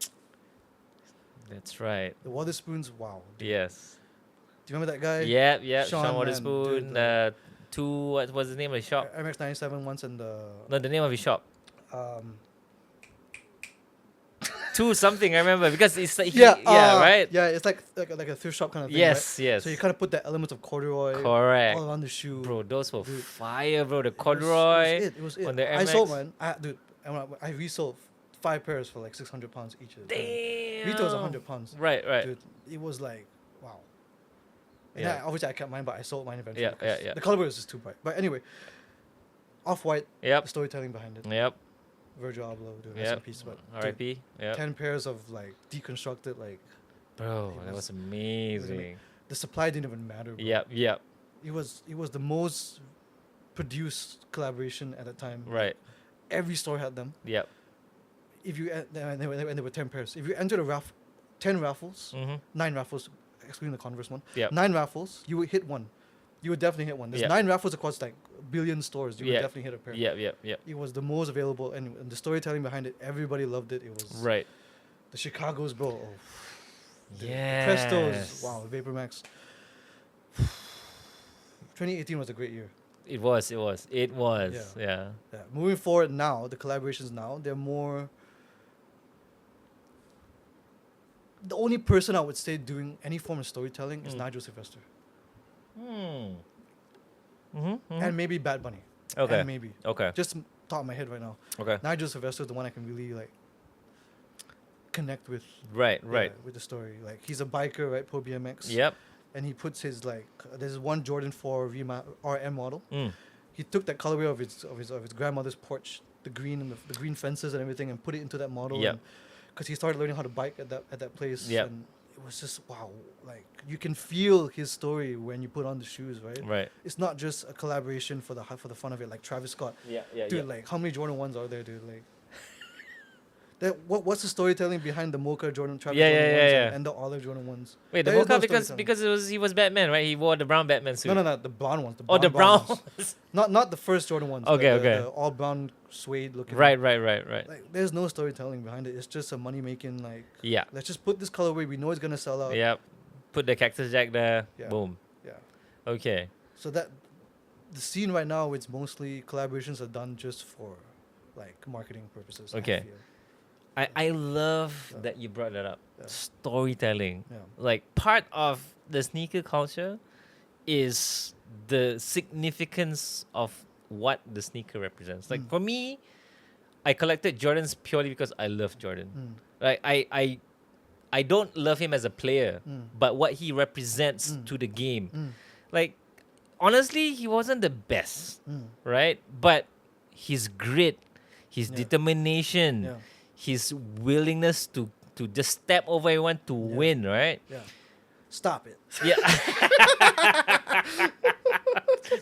That's right. The Wotherspoons, wow. Yes. Do you remember that guy? Yeah. Sean, Sean man, Wotherspoon. dude, What was the name of the shop? Air Max 97 once and No, the name of his shop. um, Two something, I remember, because it's like right? Yeah, it's like a thrift shop kind of thing. Yes, right? yes. So you kind of put that element of corduroy Correct. all around the shoe. Bro, those were Dude. fire, bro. The It was- corduroy. It was it. on the Air I sold Max. mine. Dude, I resold 5 pairs for like 600 pounds each. Damn. Retail was 100 pounds. Right. Dude, it was like, wow. And Yeah. obviously I kept mine, but I sold mine eventually. Yeah, because yeah. The color was just too bright. But anyway, Off-White, the Yep. storytelling behind it. Yep. Virgil Abloh, dude, rest in Yep. peace. But dude, R.I.P. Yep. 10 pairs of like deconstructed, like Bro, It that was- was amazing. the supply didn't even matter. Bro. Yep. It was the most produced collaboration at the time. Right. Every store had them. Yep. If you and there were 10 pairs. If you entered a 10 raffles, Mm-hmm. 9 raffles, excluding the Converse one. Yep. 9 raffles, you would hit one. You would definitely hit one. There's Yep. 9 raffles across like a billion stores. You would Yeah. definitely hit a pair. Yep. It was the most available, and the storytelling behind it, everybody loved it. It was Right. the Chicago's, bro. Oh, Yeah. Prestos, wow, Vapor Max. 2018 was a great year. It was. Yeah. Yeah. Moving forward now, the collaborations now, they're more. The only person I would say doing any form of storytelling is Nigel Sylvester. And maybe Bad Bunny. Okay. And maybe. Okay. Just top of my head right now. Okay. Nigel Sylvester is the one I can really like connect with. Right. With the story. Like he's a biker, right? Pro BMX. Yep. And he puts his like there's one Jordan 4 RM model. Mm. He took that colorway of his grandmother's porch, the green and the green fences and everything, and put it into that model. Yep. Because he started learning how to bike at that place. Yep. And it was just wow. Like you can feel his story when you put on the shoes, right? Right. It's not just a collaboration for the fun of it, like Travis Scott. Yeah. Dude, like how many Jordan 1s are there, dude? Like what's the storytelling behind the Mocha Jordan Travis Yeah, Jordan yeah, 1s yeah. and the olive Jordan 1s? Wait, the There is Mocha no because storytelling. he was Batman, right? He wore the brown Batman suit. No, the brown ones. Oh, the brown ones. ones. Not the first Jordan ones. Okay, the all brown suede looking. Right. Like there's no storytelling behind it. It's just a money making like. Yeah. Let's just put this colorway. We know it's gonna sell out. Yep. Put the cactus jack there. Yeah. Boom. Yeah. Okay. So that the scene right now, it's mostly collaborations are done just for like marketing purposes. I Okay. feel. I love Yeah. that you brought that up. Yeah. Storytelling. Yeah. Like part of the sneaker culture is the significance of what the sneaker represents. Like for me, I collected Jordans purely because I love Jordan. Like I don't love him as a player, but what he represents to the game. Like honestly, he wasn't the best, right? But his grit, his Yeah. determination, Yeah. his willingness to just step over everyone to win, right? Yeah. Stop it. Yeah.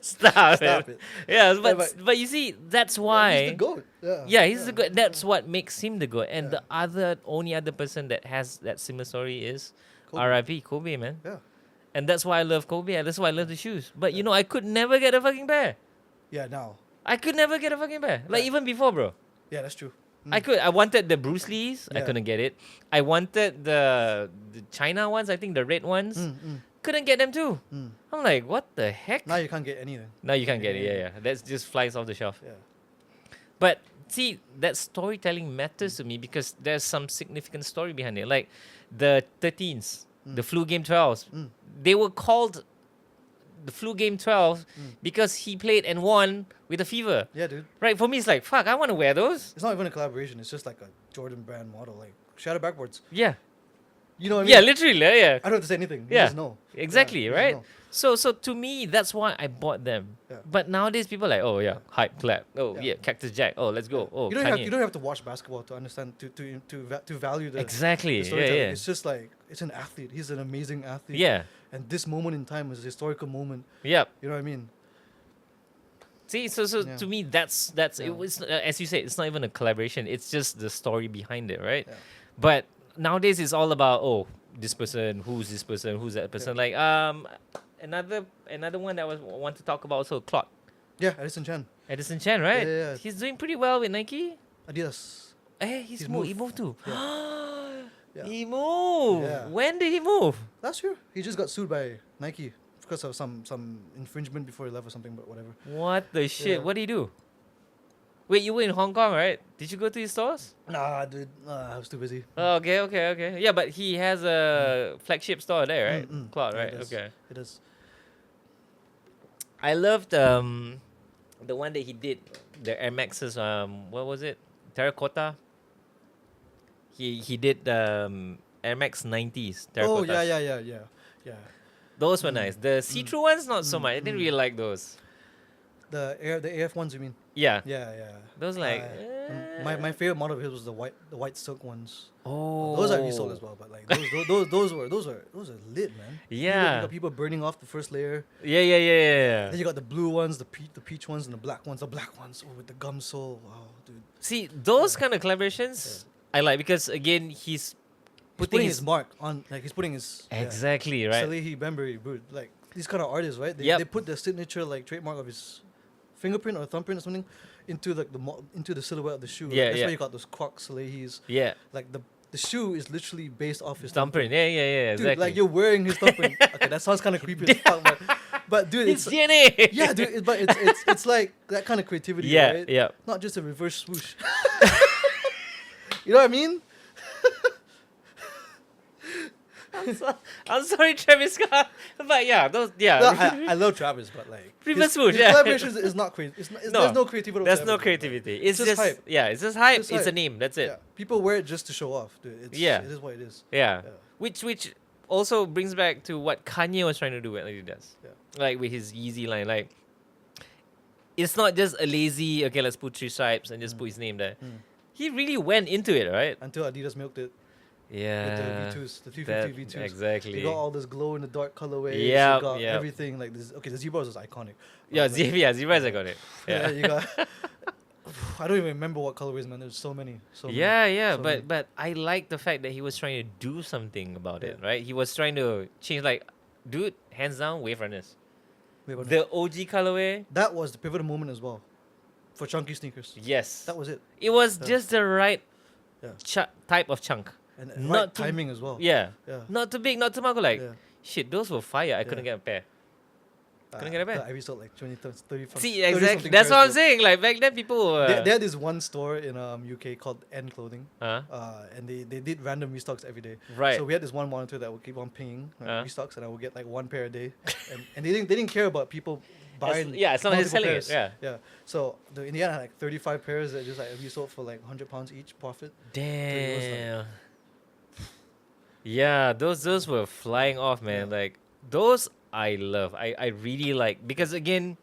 Stop Stop it. it. Yeah, but- but you see, that's why. He's the goat. Yeah. Yeah, he's the good. That's what makes him the good. And Yeah. the only other person that has that similar story is Kobe. R.I.P. Kobe, man. Yeah. And that's why I love Kobe. And that's why I love the shoes. But you know, I could never get a fucking pair. Yeah. Now. I could never get a fucking pair. Like Yeah. even before, bro. Yeah, that's true. I wanted the Bruce Lees. I Yeah. couldn't get it. I wanted the China ones. I think the red ones. Couldn't get them too. I'm like, what the heck? Now you can't get anything. Now you can't get it. Yeah. That just flies off the shelf. Yeah. But see, that storytelling matters to me because there's some significant story behind it. Like the 13s, the Flu Game 12s, they were called the Flu Game 12 because he played and won with a fever. Yeah, dude. Right? For me, it's like, fuck, I want to wear those. It's not even a collaboration. It's just like a Jordan brand model. Like shadow backwards. Yeah. You know what I mean? Yeah, literally. Yeah. I don't have to say anything. You Yeah. just know. Exactly, Yeah, you right? just know. So to me, that's why I bought them. Yeah. But nowadays, people are like, oh yeah, hype, clap. Oh Yeah. yeah, Cactus Jack. Oh, let's go. Oh, you don't Kanye. have to watch basketball to understand to value the Exactly. the Yeah, storytelling. yeah. It's just like it's an athlete. He's an amazing athlete. Yeah. And this moment in time is a historical moment. Yep. You know what I mean? See, so Yeah. to me, that's Yeah. it was as you said, it's not even a collaboration. It's just the story behind it, right? Yeah. But nowadays, it's all about this person, who's that person. Like another one that I want to talk about also, Claude. Yeah, Edison Chan. Edison Chen, right? Yeah, yeah. He's doing pretty well with Nike. Adidas. He moved. moved too. Yeah. He moved. Yeah. When did he move? Last year, he just got sued by Nike because of some infringement before he left or something, but whatever. What the shit? Yeah. What did he do? Wait, you were in Hong Kong, right? Did you go to his stores? Nah, dude. I was too busy. Oh, okay. Yeah, but he has a flagship store there, right? Claude, Yeah, right? it is. Okay. It is. I loved the one that he did, the Air Maxes. What was it? Terracotta. He did Air Max 90s. Oh, Terracottas. yeah. Those were nice. The see-through ones, not so much. I didn't really like those. The AF ones, you mean? Yeah. Yeah. Those like. My favorite model of his was the white silk ones. Oh. Those are resold as well, but like those were lit, man. Yeah. You got people burning off the first layer. Yeah. Then you got the blue ones, the peach ones, and the black ones. The black ones, with the gum sole. Wow, dude. See, those kind of collaborations I like because again he's Putting his mark on, like he's putting his exactly right. Salehi Bembury, bro. Like these kind of artists, right? They, Yep. they put their signature, like trademark of his fingerprint or thumbprint or something into like into the silhouette of the shoe. Yeah, That's yeah. why you got those Crocs Salehis. Yeah. Like the shoe is literally based off his Thumbprint. Yeah. Dude, Exactly. like you're wearing his thumbprint. Okay, that sounds kind of creepy as fuck, but dude, it's it's DNA. yeah, dude. But it's like that kind of creativity, Yeah. right? Yeah. Not just a reverse swoosh. You know what I mean? I'm sorry, Travis Scott, but yeah, those No, I love Travis, but like Reverse swoosh, his yeah. collaborations is not creative. There's no creativity. There's no whatsoever, like, creativity. It's just just hype. Yeah, it's just hype. Just It's a hype. name. That's it. Yeah, people wear it just to show off, dude. It is what it is. Yeah. Yeah. Which also brings back to what Kanye was trying to do with Adidas. Yeah. Like with his Yeezy line. Like it's not just a lazy, okay, let's put 3 stripes and just put his name there. He really went into it, right? Until Adidas milked it Yeah. with the V2s, the 350 V2s. Exactly. You got all this glow in the dark colorways. Yep, You got yep. everything like this. Okay, the Zebras is iconic. Yeah, But, like, Zebras I got it. yeah, Yeah. you got. I don't even remember what colorways, man. There's so many. Yeah, so many. but I like the fact that he was trying to do something about it, right? He was trying to change, like, dude, hands down, Wave Runners. Wait, what? The OG colorway, That was the pivotal moment as well, for chunky sneakers. yes. That was it. It was Yeah. just the right Yeah. type of chunk. And Not right too- timing as well. Yeah. Yeah. Not too big, not too much. Like, Yeah. shit, those were fire. I couldn't Yeah. get a pair. Couldn't get a pair. I resold like 20, 30 See, 30 exactly. something That's what pairs, I'm bro. saying. Like, back then, people were. They had this one store in UK called N Clothing, Huh? and they did random restocks every day. Right. So we had this one monitor that would keep on pinging restocks, and I would get like one pair a day, and they didn't care about people buying. As long as it's multiple selling it, pairs. yeah. Yeah. So in the end, I had like 35 pairs that just like we sold for like £100 each profit. Damn. Yeah, those were flying off, man. Like those I love. I really like because again,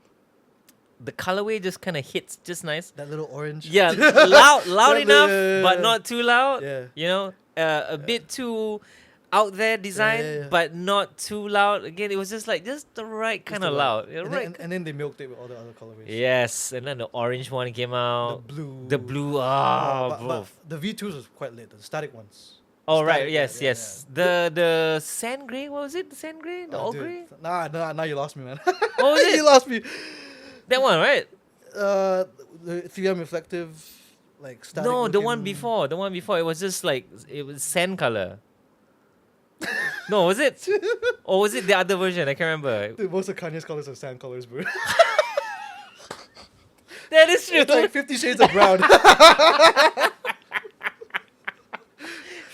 the colorway just kind of hits just nice. That little orange. Yeah, loud That enough, little- but not too loud. Yeah. You know, a bit too out there design, yeah. but not too loud. Again, it was just the right kind of the loud. And, Right. and then they milked it with all the other colorways. Yes, and then the orange one came out. The blue. The blue. Oh, Ah, but the V2s was quite lit. The static ones. oh right, static, yes, yeah, yes. The sand gray. What was it? The sand gray, the all Dude, gray. Nah, you lost me, man. What was You it? lost me. That one, right? The 3M reflective, like static. No, the one looking- before. The one before. It was just like it was sand color. No, was it? Or was it the other version? I can't remember. Dude, most of Kanye's colors are sand colors, bro. That is true. It's like 50 Shades of Brown.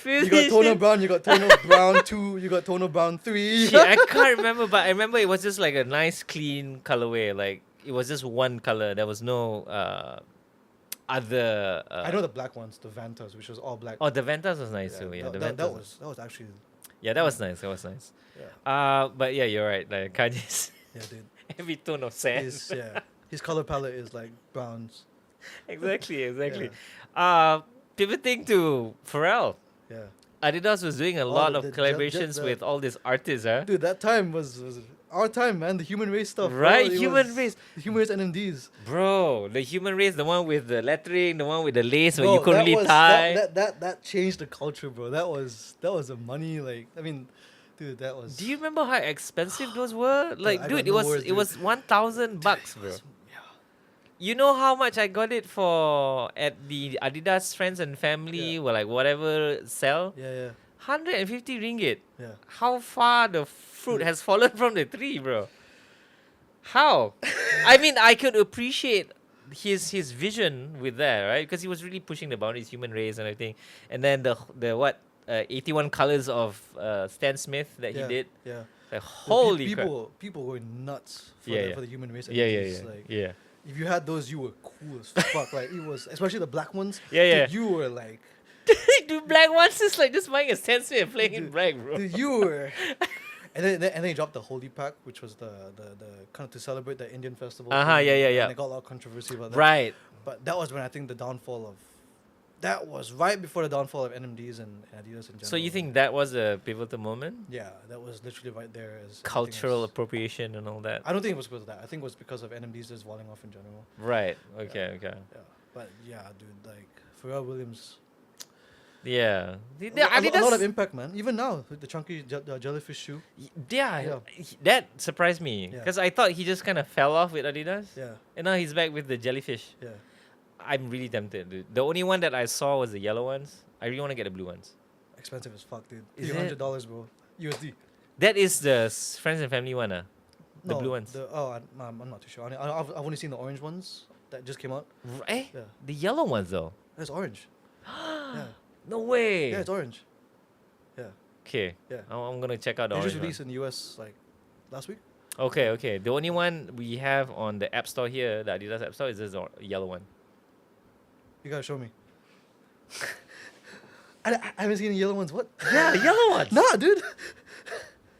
You got tonal brown, you got tonal brown 2, you got tonal brown 3. Shit, I can't remember, but I remember it was just like a nice, clean colorway. Like it was just one color. There was no other. I know the black ones, the Vantas, which was all black. Oh, the Ventas was nice too. Yeah, the that, Ventas. that was actually Yeah, that was nice. That was nice. yeah But yeah, you're right. Like Kanye's yeah dude. every tone of sand. His color palette is like browns. Exactly. Pivoting to Pharrell. Yeah. Adidas was doing a lot of the collaborations with all these artists, huh? Dude, that time was our time, man. The human race stuff, bro. Right, It human was race. The human race NMDs. Bro, the human race, the one with the lettering, the one with the lace where Bro, you couldn't that really was- tie. that changed the culture, bro. That was a money, like, I mean, dude, that was. Do you remember how expensive those were? Like, I dude, got it no was words, it dude. was $1,000, bro. Yeah. You know how much I got it for at the Adidas friends and family Yeah. or like whatever sell? Yeah. 150 ringgit. Yeah. How far the fruit has fallen from the tree, bro? How? I mean, I could appreciate his vision with that, right? Because he was really pushing the boundaries, human race and everything. And then the what 81 colors of Stan Smith that he did. Yeah. Like, holy crap. People were nuts for, Yeah. for the human race. Yeah. NFTs. Like, Yeah. if you had those, you were cool as fuck. Like, it was, especially the black ones. Yeah. Dude, you were like, Dude, black ones is like just buying a Stan Smith playing in black, bro. dude, you were. And then he dropped the Holy Pack, which was the kind of to celebrate the Indian festival. Uh-huh, thing, yeah. And they got a lot of controversy about that. Right. But that was when I think the downfall of. That was right before the downfall of NMDs and Adidas in general. So you think that was a pivotal moment? Yeah, that was literally right there as everything Cultural else. appropriation and all that. I don't think it was because of that. I think it was because of NMDs just falling off in general. Right. Okay. Yeah, but yeah, dude, like Pharrell Williams, Yeah. a lot of impact, man. Even now with the chunky jellyfish shoe. Yeah. That surprised me Yeah. because I thought he just kind of fell off with Adidas, Yeah, and now he's back with the jellyfish. yeah. I'm really tempted, dude. The only one that I saw was the yellow ones. I really want to get the blue ones. Expensive as fuck, dude. Is it? $300, bro. USD. That is the friends and family one, the No, blue ones. I'm not too sure. I've only seen the orange ones that just came out. Eh? Yeah, The yellow ones though. it's orange. Yeah, No way. yeah, it's orange. Yeah, Okay. yeah. I'm gonna check out the They orange just one. released in the US like last week. Okay. The only one we have on the App Store here, the Adidas App Store, is this yellow one. You gotta show me. I haven't seen the yellow ones. What? Yeah, the yellow ones. Nah, dude.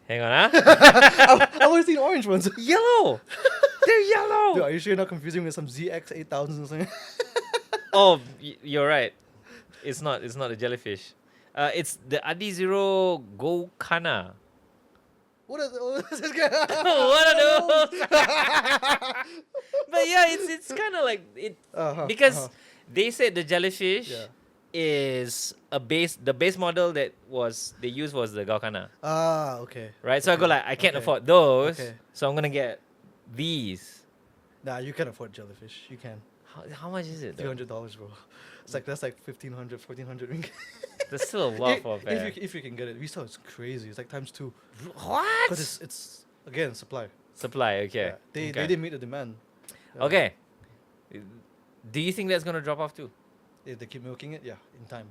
Hang on, I've only seen orange ones. Yellow. They're yellow. Dude, are you sure you're not confusing with some ZX 8000s or something? Oh, you're right. It's not a jellyfish. It's the Adi Zero Go Kana. What is this guy? What are those? But yeah, it's kind of like it because they said the jellyfish Yeah. is the base model that they used was the Gaukana, Ah, okay. right? So I go Okay. like I can't Okay. afford those, Okay. so I'm gonna get these. Nah, you can afford jellyfish. You can. How much is it? though? $300, bro. That's like 1,500, 1,400 ringgit. That's still a lot for a pair. if you can get it, resale is crazy. It's like times 2. What? Because it's again supply. Supply, okay. Yeah. They Okay. didn't meet the demand. Yeah. Okay. Do you think that's gonna drop off too? If they keep milking it, yeah, in time.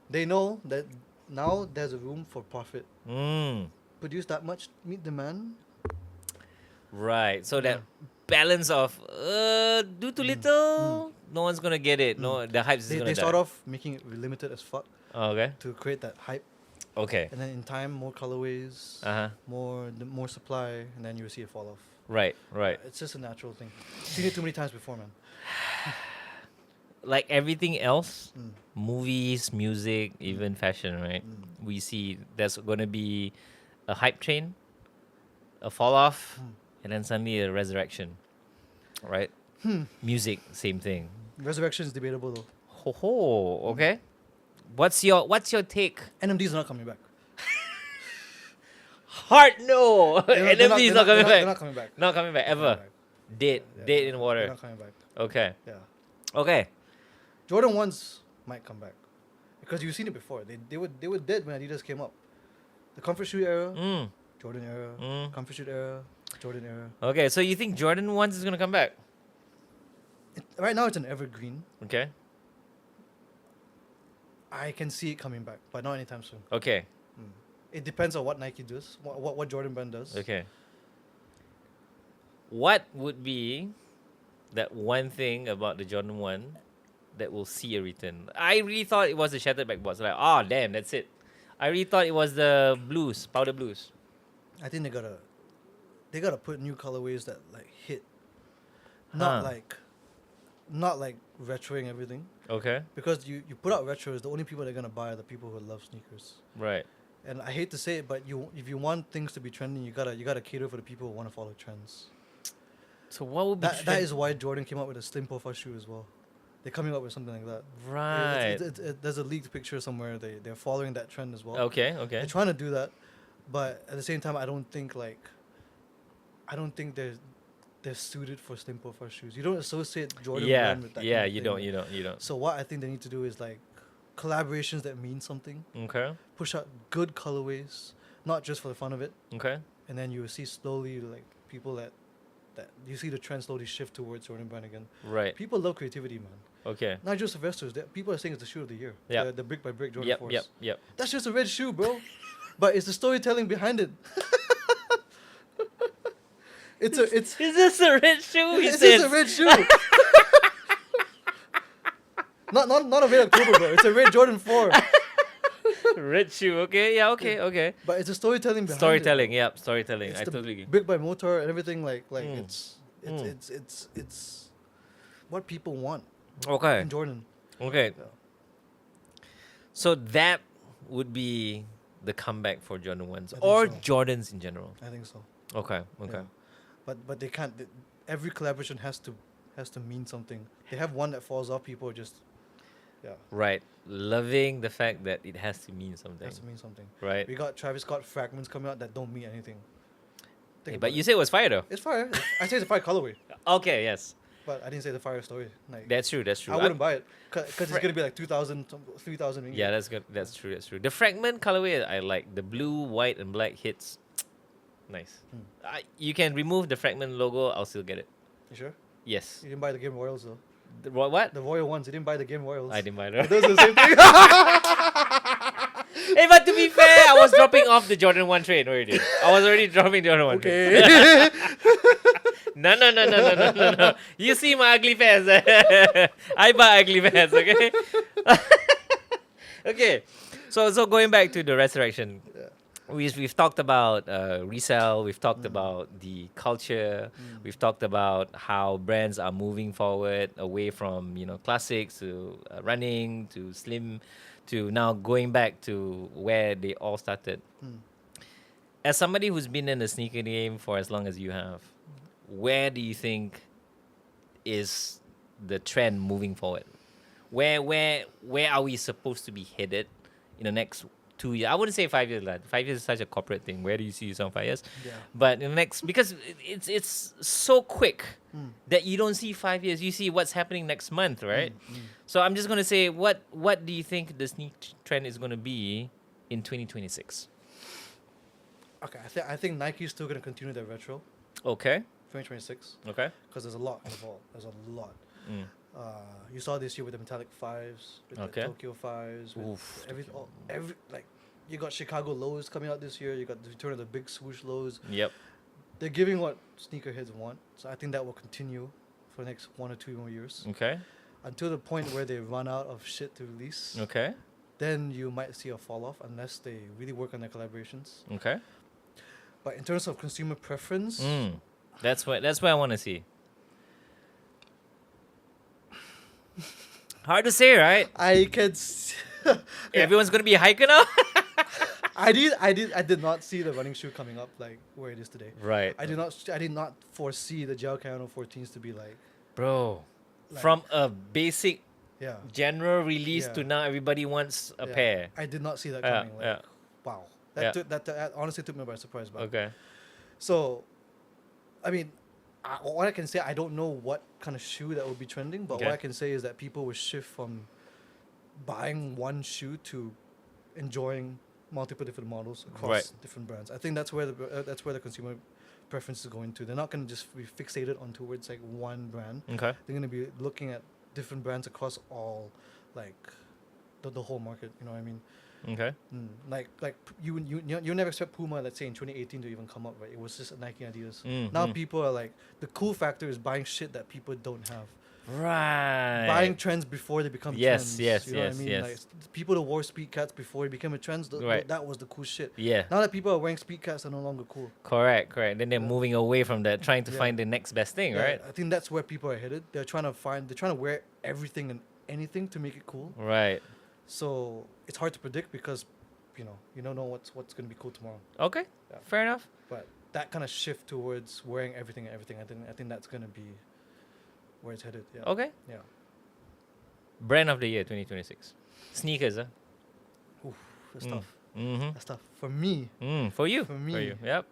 They know that now there's a room for profit. Mm. Produce that much, meet demand. Right. So that Yeah. balance of do too little, no one's gonna get it. No, the hype is They, gonna they die. start off making it limited as fuck Oh, okay. to create that hype, Okay. and then in time, more colorways, Uh huh. more supply, and then you see it fall off. Right. Right. It's just a natural thing. Seen it too many times before, man. Like everything else, Mm. movies, music, even fashion, right? Mm. We see there's gonna be a hype train, a fall off, and then suddenly a resurrection. Right? Music, same thing. Resurrection is debatable though. Ho ho. Okay. What's your take? NMDs are not coming back. Hard no. They're NMD is not coming They're back. not coming back. Not coming back They're ever. not coming back. Dead. Yeah. Dead in They're water. not coming back. Okay. Yeah. Okay. Jordan 1s might come back because you've seen it before. They were dead when Adidas came up. The comfort shoe era, Mm. Jordan era, Mm. comfort shoe era, Jordan era. Okay. So you think Jordan ones is gonna come back? Right now it's an evergreen. Okay. I can see it coming back, but not anytime soon. Okay. It depends on what Nike does, what Jordan brand does. Okay. What would be that one thing about the Jordan 1 that will see a return? I really thought it was the shattered backboards. Like, oh damn, that's it. I really thought it was the blues, powder blues. I think they gotta put new colorways that like hit, not Huh. like retroing everything. Okay. Because you put out retros, the only people that are gonna buy are the people who love sneakers. Right. And I hate to say it, but if you want things to be trending, you gotta cater for the people who want to follow trends. So what would be That is why Jordan came out with a slim profile shoe as well. They're coming up with something like that. right? There's a leaked picture somewhere. They're following that trend as well. Okay. Okay. They're trying to do that, but at the same time, I don't think they're suited for slim profile shoes. You don't associate Jordan Yeah. brand with that. Yeah. kind of You thing. don't. You don't. You don't. So what I think they need to do is like collaborations that mean something. Okay. Push out good colorways, not just for the fun of it, Okay. and then you will see slowly like people that you see the trend slowly shift towards Jordan brand again. Right. People love creativity, man. Okay. Not just Sylvester's. People are saying it's the shoe of the year. Yeah. The brick by brick Jordan Yep. Force. Yep. Yep. That's just a red shoe, bro. But it's the storytelling behind it. It's Is this a red shoe? He it's says. just a red shoe. not a red October, bro. It's a red Jordan 4. Red shoe. Okay. Yeah. Okay. Okay. But it's the storytelling behind Storytelling. it. Yep. Storytelling. It's I the totally agree. brick by motor and everything like Mm. it's what people want Okay. in Jordan. Okay. Yeah. So that would be the comeback for Jordan 1s I think or so. Jordans in general. I think so. Okay. Okay. Yeah. But they can't. Every collaboration has to mean something. They have one that falls off. People are just Right. Loving the fact that it has to mean something. has to mean something. Right. We got Travis Scott fragments coming out that don't mean anything. Hey, Think but about you it. said it was fire though. It's fire. I say it's a fire colorway, Okay. Yes. but I didn't say the fire story. Like That's true. That's true. I wouldn't buy it because it's gonna be like 2,000, 3,000. Yeah, that's good. That's true. That's true. The fragment colorway I like. The blue, white, and black hits. Nice. You can remove the fragment logo. I'll still get it. You sure? Yes. You didn't buy the Game Royals though. What? The Royal ones. You didn't buy the Game Royals. I didn't buy But that. those are the same thing. Hey, but to be fair, I was dropping off the Jordan 1 train already. I was already dropping the Jordan 1 train. Okay. No. You see my ugly face. I buy ugly face, okay? Okay. So going back to the resurrection. Yeah. We've talked about resale. We've talked about the culture. We've talked about how brands are moving forward away from classics to running to slim, to now going back to where they all started. As somebody who's been in the sneaker game for as long as you have, where do you think is the trend moving forward? Where are we supposed to be headed in the next 2 years? I wouldn't say 5 years, lad. 5 years is such a corporate thing. Where do you see yourself in 5 years? Yeah. But in the next, because it's so quick that you don't see 5 years. You see what's happening next month, right? So I'm just gonna say, what do you think the sneak trend is gonna be in 2026? Okay. I think Nike's still gonna continue their retro Okay. 2026 Okay. because there's a lot involved. There's a lot. Mm. You saw this year with the metallic 5s, with Okay. the Tokyo 5s, with Oof, every like you got Chicago lows coming out this year. You got the return of the big swoosh lows. Yep. They're giving what sneakerheads want, so I think that will continue for the next 1 or 2 more years Okay. until the point where they run out of shit to release. Okay. Then you might see a fall off unless they really work on their collaborations. Okay. But in terms of consumer preference, That's what I want to see. Hard to say, right? I can. Everyone's gonna be a hiker now. I did not see the running shoe coming up like where it is today. Right. I did not foresee the Gel Cano 14s to be like Bro, Like- from a basic yeah. general release to Yeah. now everybody wants a yeah. pair. I did not see that Yeah, coming. Like, yeah. wow. Yeah. That honestly took me by surprise. But Okay. so, I mean, what I can say, I don't know what kind of shoe that will be trending, but Okay. what I can say is that people will shift from buying one shoe to enjoying multiple different models across Right. different brands. I think that's where the consumer preference is going to. They're not going to just be fixated on towards like one brand. Okay. They're going to be looking at different brands across all, like, the whole market. You know what I mean? Okay. Like you never expect Puma, let's say in 2018, to even come up, right? It was just Nike and Adidas. Mm, Now mm. people are like, the cool factor is buying shit that people don't have. Right. buying trends before they become Yes, trends. yes, You know what I yes, mean? yes. Like people that wore speed cats before it became a trend, Right. that was the cool shit. Yeah. Now that people are wearing speed cats, are no longer cool. Correct. Then they're Yeah. moving away from that, trying to Yeah. find the next best thing, Yeah, right? I think that's where people are headed. They're trying to wear everything and anything to make it cool. Right. So it's hard to predict because, you don't know what's gonna be cool tomorrow. Okay. Yeah. Fair enough. But that kind of shift towards wearing everything and everything, I think that's gonna be where it's headed. Yeah. Okay. Yeah. Brand of the year 2026. Sneakers, huh? Oof, that's tough. Mm-hmm. That's tough. For me, For you. For For me. you. Yep.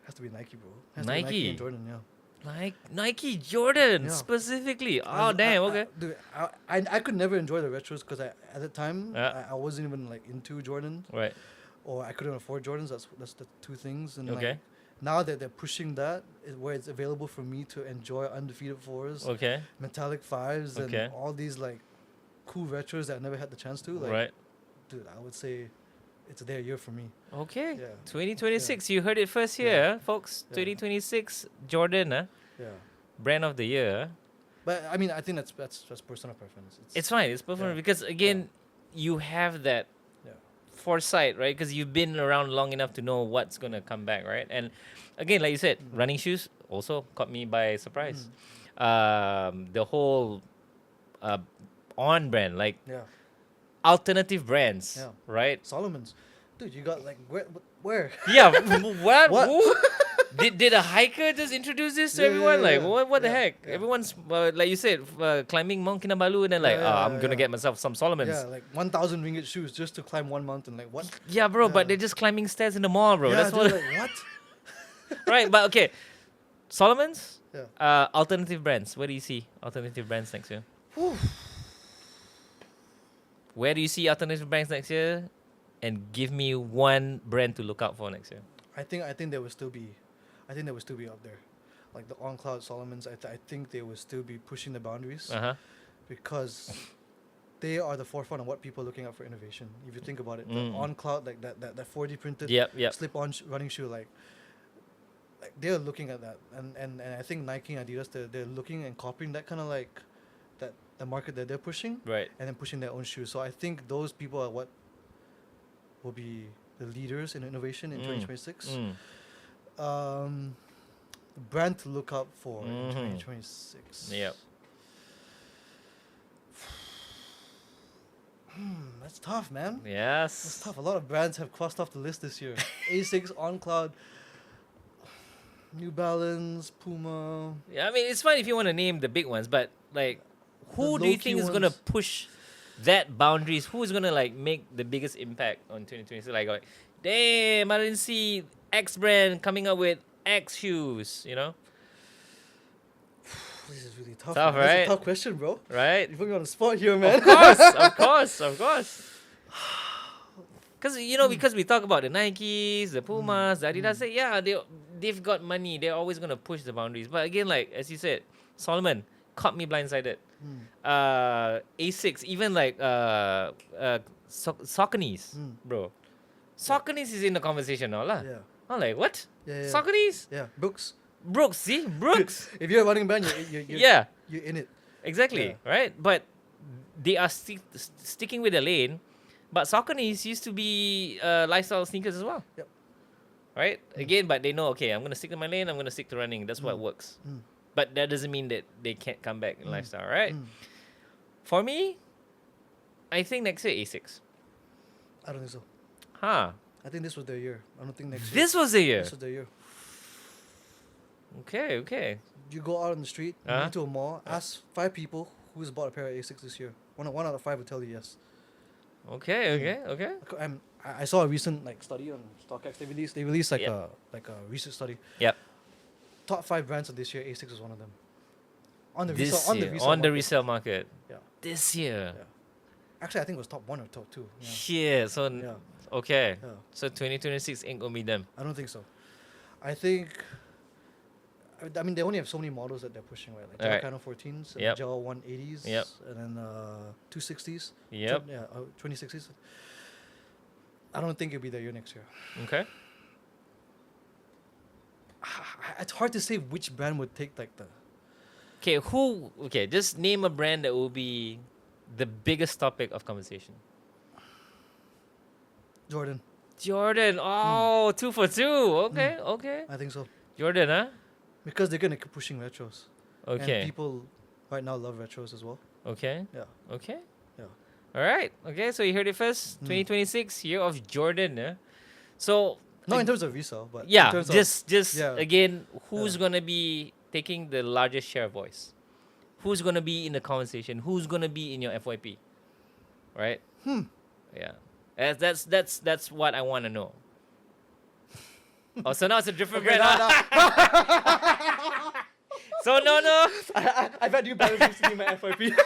has to be Nike, bro. Has to be Nike. and Jordan, yeah. Like Nike Jordan Yeah. specifically. Oh I- damn. I- Okay. Dude, I could never enjoy the retros because at the time Yeah. I wasn't even like into Jordan, Right. or I couldn't afford Jordans. That's the two things. And Okay. like, now that they're pushing that, where it's available for me to enjoy undefeated fours, Okay. metallic fives, and Okay. all these like cool retros that I never had the chance to. Like, Right. dude, I would say it's their year for me. Okay. Yeah. 2026. You heard it first here, Yeah. folks. Yeah. 2026 Jordan, Yeah. brand of the year. But I mean, I think that's personal preference. It's fine. It's perfect Yeah. because again, you have that Yeah. foresight, right? Because you've been around long enough to know what's gonna come back, right? And again, like you said, running shoes also caught me by surprise. The whole on brand, like Yeah. alternative brands, Yeah. right? Solomon's, dude, you got like where? Yeah. What? What? Who? Did a hiker just introduce this to Yeah, everyone? yeah, Like yeah. what the Yeah, heck? yeah. Everyone's like you said, climbing Mount Kinabalu, and then like, Yeah, yeah, I'm gonna yeah. get myself some Solomons. Yeah, like 1,000 ringgit shoes just to climb one mountain. Like what? Yeah, bro, Yeah. but they're just climbing stairs in the mall, bro. Yeah, That's dude, what. like what? Right, but okay. Solomon's, Yeah. alternative brands. Where do you see alternative brands next year? Whew. Where do you see alternative brands next year? And give me one brand to look out for next year. I think they will still be, up there, like the On Cloud Solomons. I think they will still be pushing the boundaries Uh huh. because they are the forefront of what people are looking at for innovation. If you think about it, the Mm. On Cloud, like that 4D printed Yep. slip-on running shoe, like they're looking at that, and I think Nike and Adidas, they're looking and copying that kind of like that the market that they're pushing, Right. and then pushing their own shoes. So I think those people are what will be the leaders in innovation in 2026. The brand to look out for in Mhm. 2026. Yep. That's tough, man. That's Yes. tough. A lot of brands have crossed off the list this year. Asics, On Cloud, New Balance, Puma. Yeah, I mean it's fine if you want to name the big ones, but like, who do you low-key think is gonna ones. push that boundaries? Who is gonna like make the biggest impact on 2026? Like, damn, I didn't see X brand coming up with X shoes. You know, This is really tough. Tough, man. That's right? a tough question, bro. right? You put me on the spot here, man. Of course. Because because we talk about the Nikes, the Pumas, the Adidas. Say, yeah, they've got money. They're always gonna push the boundaries. But again, like as you said, Solomon caught me blindsided. Asics, even like Saucony's, bro. Saucony's is in the conversation now, lah. Yeah. I'm like, what? Yeah. Saucony's? Yeah. Brooks. Brooks, see? Brooks. If you're a running band, you're Yeah, you're in it. exactly. Yeah. Right? But they are sticking with the lane. But Saucony's used to be lifestyle sneakers as well. Yep. Right? Again, but they know, okay, I'm going to stick to my lane. I'm going to stick to running. That's what works. But that doesn't mean that they can't come back in lifestyle, right? For me, I think next year Asics. I don't think so. Huh. I think this was their year. I don't think next year. This was the year. This was their year. Okay. You go out on the street, you Uh-huh. go to a mall, ask 5 people who's bought a pair of Asics this year. One out of 5 will tell you yes. Okay. I saw a recent like study on StockX. They released like Yep. a research study. Yep. Top 5 brands of this year, Asics was one of them. On the This resale, year, on the resale on the market. resale market. Yeah. This year. Yeah. Actually, I think it was top 1 or top 2. Yeah. Shit. So, Yeah. okay. Yeah. So 2026 ain't gonna be them. I don't think so. I think. I mean, they only have so many models that they're pushing, right? Like Alright. Gel 14s, and Yep. Gel 180s, Yep. and then 260s. Yep. 2060s. I don't think it'll be their year next year. Okay. It's hard to say which brand would take like the Okay, okay, just name a brand that will be the biggest topic of conversation. Jordan. Jordan. Oh, 2 for 2. Okay, okay. I think so. Jordan, huh? Because they're gonna keep pushing retros. Okay. And people right now love retros as well. Okay. Yeah. Okay. Yeah. All right. Okay, so you heard it first. 2026, year of Jordan. So Not in terms of resale, but in yeah, terms just yeah. again, who's Yeah. gonna be taking the largest share of voice? Who's gonna be in the conversation? Who's gonna be in your FYP? Right? Yeah. That's what I want to know. Oh, so now it's a different brand. So no. I've had New Balance recently in my FYP.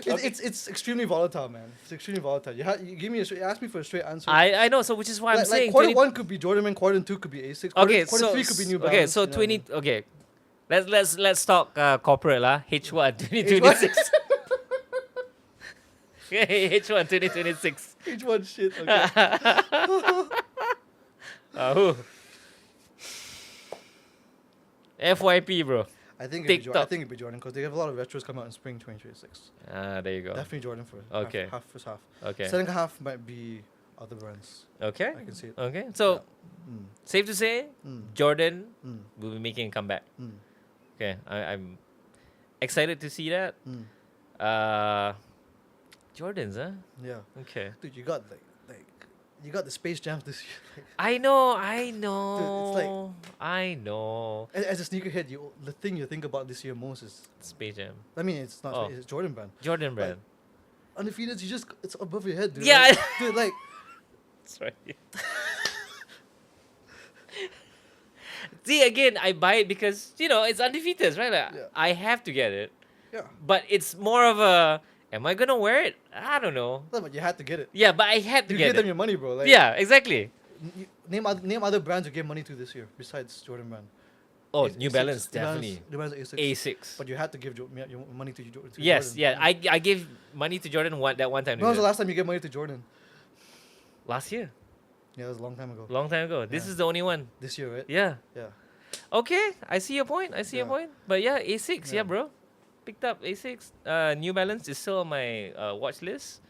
It's extremely volatile, man. It's extremely volatile. You give me you ask me for a straight answer. I know. So which is why I'm saying quarter 1 could be Jordan, and quarter 2 could be A6. Quarter 3 could be New Balance. Okay, so 20. Okay, let's talk corporate lah. H1 2026. Okay, H1 2026. H1 shit. Okay. Who? FYP, bro. I think TikTok. it'd be Jordan because they have a lot of retros coming out in spring 2026. There you go. Definitely Jordan for Okay. first half. Okay. Second half might be other brands. Okay. I can see it. Okay. So safe to say, Jordan Mm. will be making a comeback. Mm. Okay, I'm excited to see that. Jordans, huh? Yeah. Okay. Dude, you got you got the Space Jams this year. I know. I know. As a sneakerhead, the thing you think about this year most is, Space Jam. I mean, it's not Oh. Space, it's Jordan brand. Jordan brand. Undefeated, it's above your head, dude. Yeah, Like, dude, like, That's right. See, again, I buy it because, it's undefeated, right? Like, Yeah. I have to get it. yeah. But it's more of a, am I going to wear it? I don't know. No, but you had to get it. Yeah, but I had to You get gave them it. your money, bro. Like, Yeah, exactly. Name other brands you gave money to this year besides Jordan brand. Oh, A6, New Balance, definitely. New Balance A6. A6. But you had to give your money to Jordan. Yes, yeah. I gave money to Jordan that one time. When was the last time you gave money to Jordan? Last year. Yeah, it was a long time ago. Long time ago. This Yeah. is the only one. This year, right? Yeah. Yeah. Okay, I see your point. Your Yeah. point. But yeah, A6, Yeah. yeah, bro. Picked up A6. New Balance is still on my watch list.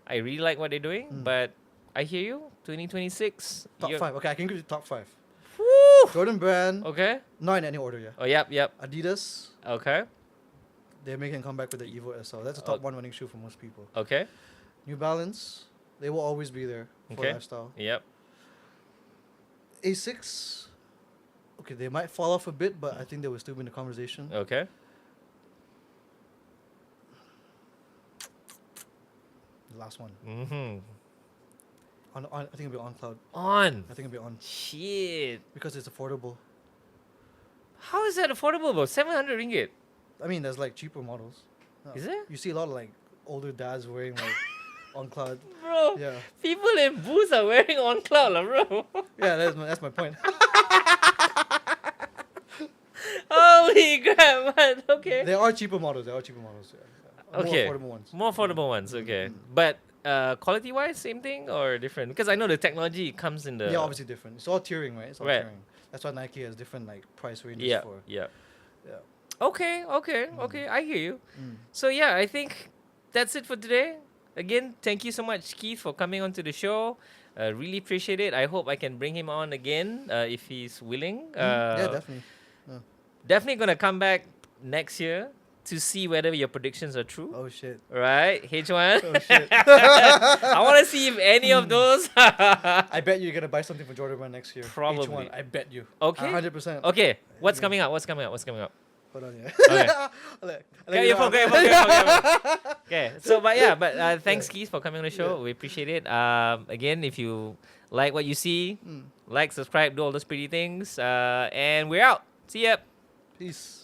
I really like what they're doing, but I hear you. 2026. Top you're- 5. Okay, I can give you top 5. Woo! Jordan brand. Okay. Not in any order, yeah. Oh, yep. Adidas. Okay. They're making a comeback with the Evo SL. That's a top 1 running shoe for most people. Okay. New Balance. They will always be there for Okay. lifestyle. Yep. A6. Okay, they might fall off a bit, but I think they will still be in the conversation. Okay. The last one. Mm-hmm. I think it'll be on cloud. On. I think it'll be on Shit. because it's affordable. How is that affordable, bro? 700 ringgit. I mean, there's like cheaper models. No. Is there? You see a lot of like older dads wearing like on cloud. Bro, Yeah, people in boots are wearing on cloud, lah, bro. yeah, that's my point. Holy crap, man. Okay. There are cheaper models. Yeah. Okay. More affordable ones. More affordable ones, okay. But quality wise, same thing or different? Because I know the technology comes in the. Yeah, obviously different. It's all tiering, right? It's all Right. tiering. That's why Nike has different like price ranges Yeah. for. Yeah. Yeah. Okay. I hear you. So yeah, I think that's it for today. Again, thank you so much, Keith, for coming onto the show. Really appreciate it. I hope I can bring him on again if he's willing. Yeah, definitely. Definitely gonna come back next year to see whether your predictions are true. Oh shit. Right, H1. Oh shit. I want to see if any of those. I bet you're gonna buy something for Jordan Brand next year. Probably. H1, I bet you. Okay. 100%. Okay, what's Yeah. coming up? What's coming up? Hold on, yeah. Okay. Get your phone, get your phone, get your phone. Okay, so but thanks, Keith, for coming on the show. Yeah. We appreciate it. Again, if you like what you see, like, subscribe, do all those pretty things, and we're out. See ya. Peace.